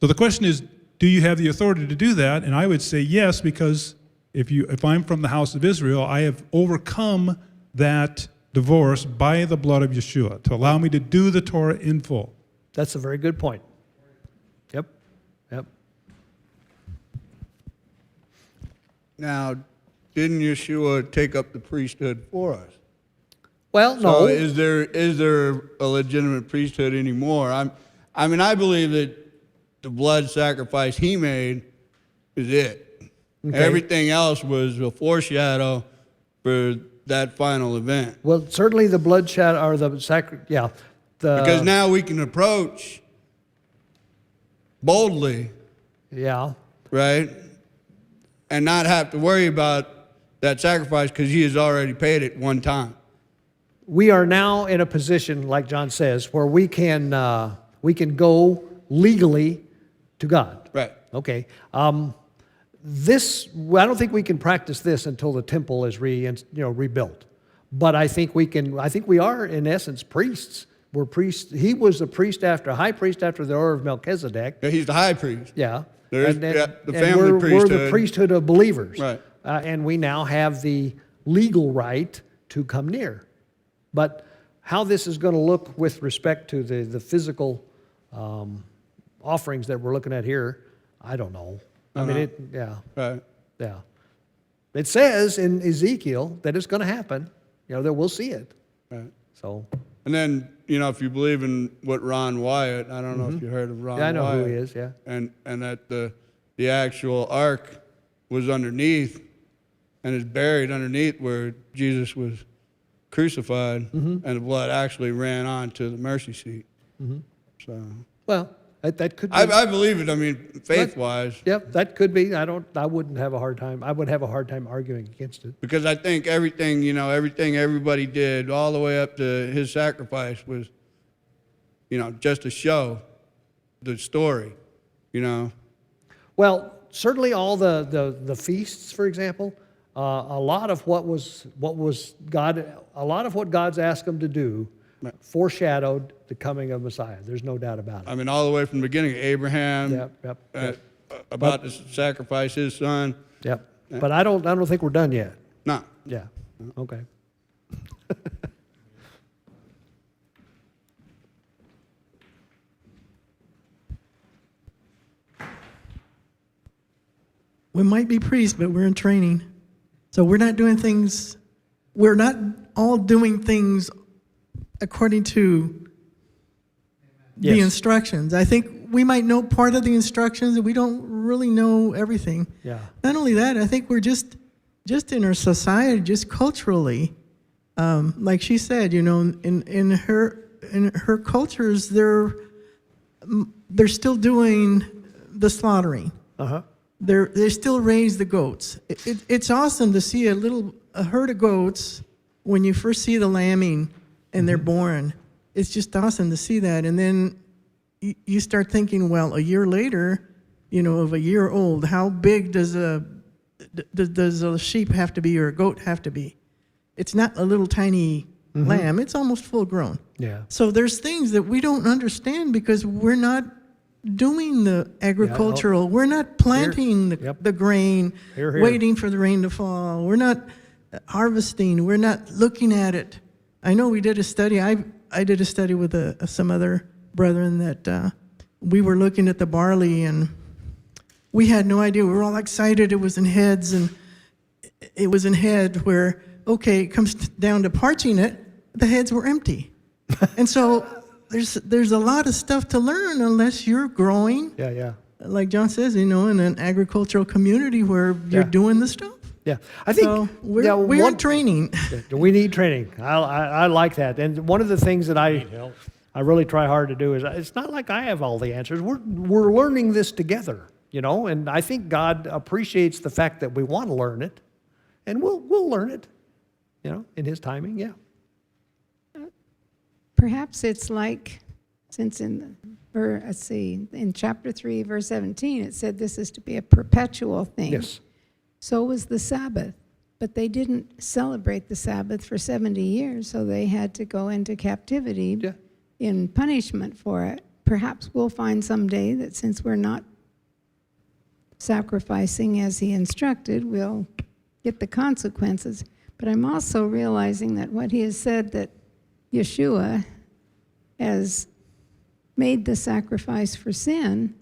So the question is, do you have the authority to do that? And I would say yes, because if I'm from the house of Israel, I have overcome that divorce by the blood of Yeshua to allow me to do the Torah in full. That's a very good point. Yep. Now, didn't Yeshua take up the priesthood for us? Well, So no. is there a legitimate priesthood anymore? I believe that the blood sacrifice he made is it. Okay. Everything else was a foreshadow for that final event. Well, certainly the bloodshed or the Because now we can approach boldly, yeah. right? And not have to worry about that sacrifice because he has already paid it one time. We are now in a position, like John says, where we can go legally to God. Right. Okay. I don't think we can practice this until the temple is rebuilt. But I think we can. I think we are in essence priests. We're priests. He was a high priest after the order of Melchizedek. Yeah, he's the high priest. Yeah. There is And the family we're the priesthood. priesthood of believers. Right. And we now have the legal right to come near. But how this is going to look with respect to the physical offerings that we're looking at here, I don't know. I mean, Right. yeah. It says in Ezekiel that it's going to happen. That we'll see it. Right. So. And then, if you believe in what Ron Wyatt, I don't know if you heard of Ron Wyatt. Yeah, I know who he is, yeah. And that the actual ark was underneath and is buried underneath where Jesus was crucified, and the blood actually ran on to the mercy seat. So. Well, that could be. I believe it, faith-wise. Yep, that could be. I wouldn't have a hard time. I would have a hard time arguing against it. Because I think everything everybody did all the way up to his sacrifice was, just to show the story, Well, certainly all the feasts, for example, a lot of what God's asked them to do foreshadowed the coming of Messiah. There's no doubt about it. All the way from the beginning, Abraham, Yep. about to sacrifice his son. Yep. But I don't think we're done yet. No. Yeah. Okay. We might be priests, but we're in training. So we're not all doing things according to the Yes. instructions. I think we might know part of the instructions, and we don't really know everything. Yeah. Not only that, I think we're just in our society, just culturally, like she said, in her cultures, they're still doing the slaughtering. Uh-huh. They still raise the goats. It's awesome to see a herd of goats when you first see the lambing and they're born. It's just awesome to see that. And then you start thinking, well, a year later, of a year old, how big does a sheep have to be or a goat have to be? It's not a little tiny lamb. It's almost full grown. Yeah. So there's things that we don't understand because we're not doing the agricultural. We're not planting the grain, Here, here. waiting for the rain to fall. We're not harvesting. We're not looking at it. I know we did a study. I did a study with some other brethren that we were looking at the barley, and we had no idea. We were all excited. It was in heads, and it was in head where, okay, it comes down to parching it, the heads were empty. And so there's a lot of stuff to learn unless you're growing, Yeah. like John says, in an agricultural community where you're doing the stuff. Yeah. I think So we're in training. we need training. I like that. And one of the things that I really try hard to do is, it's not like I have all the answers. We're learning this together. you know, and I think God appreciates the fact that we want to learn it, and we'll learn it, you know, in His timing, yeah. Perhaps it's like, since in chapter 3, verse 17, it said this is to be a perpetual thing. Yes. So was the Sabbath. But they didn't celebrate the Sabbath for 70 years, so they had to go into captivity Yeah. in punishment for it. Perhaps we'll find someday that since we're not sacrificing as He instructed, we'll get the consequences. But I'm also realizing that what He has said, that Yeshua has made the sacrifice for sin,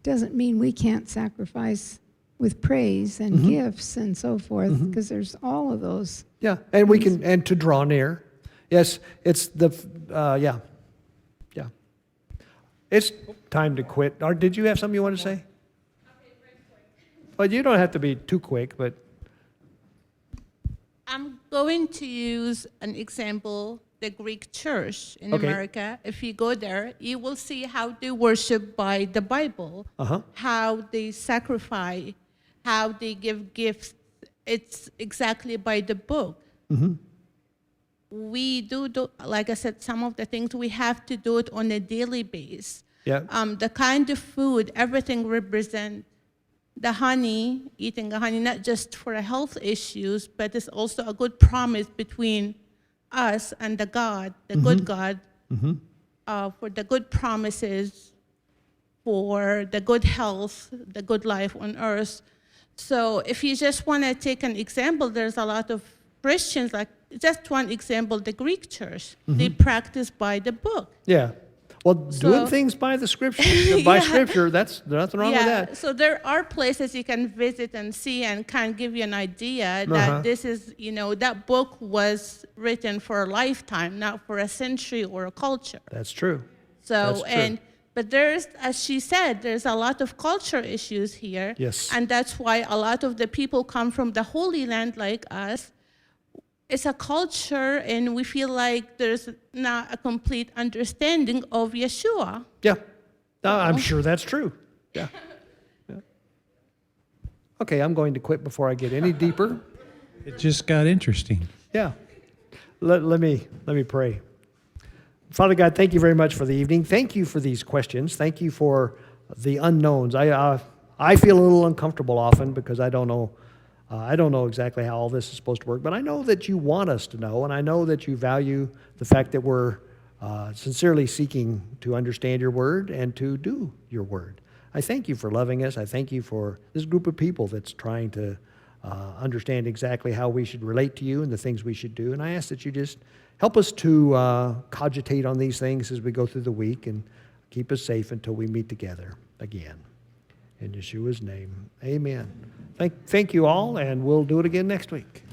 doesn't mean we can't sacrifice with praise and gifts and so forth, because there's all of those. Yeah, and we can, and to draw near. Yes, it's the, yeah. It's time to quit. Or did you have something you want to say? Well, you don't have to be too quick, but. I'm going to use an example, the Greek church in Okay. America. If you go there, you will see how they worship by the Bible, how they sacrifice, how they give gifts. It's exactly by the book. We do, like I said, some of the things we have to do it on a daily basis. Yeah. The kind of food, everything represents the honey, eating the honey, not just for health issues, but it's also a good promise between us and the God, the good God, for the good promises, for the good health, the good life on earth. So if you just want to take an example, there's a lot of Christians, like just one example, the Greek church, they practice by the book. Yeah. Well, doing So- things by the Scripture, by Scripture, there's nothing wrong with that. So there are places you can visit and see and kind of give you an idea that this is, you know, that book was written for a lifetime, not for a century or a culture. That's true. So, That's true. but there's, as she said, there's a lot of culture issues here. Yes. And that's why a lot of the people come from the Holy Land like us. It's a culture, and we feel like there's not a complete understanding of Yeshua. Yeah. I'm sure that's true. Yeah. Okay, I'm going to quit before I get any deeper. It just got interesting. Yeah. Let me pray. Father God, thank you very much for the evening. Thank you for these questions. Thank you for the unknowns. I feel a little uncomfortable often because I don't know exactly how all this is supposed to work, but I know that you want us to know, and I know that you value the fact that we're sincerely seeking to understand your word and to do your word. I thank you for loving us. I thank you for this group of people that's trying to understand exactly how we should relate to you and the things we should do. And I ask that you just help us to cogitate on these things as we go through the week and keep us safe until we meet together again. In Yeshua's name, amen. Thank you all, and we'll do it again next week.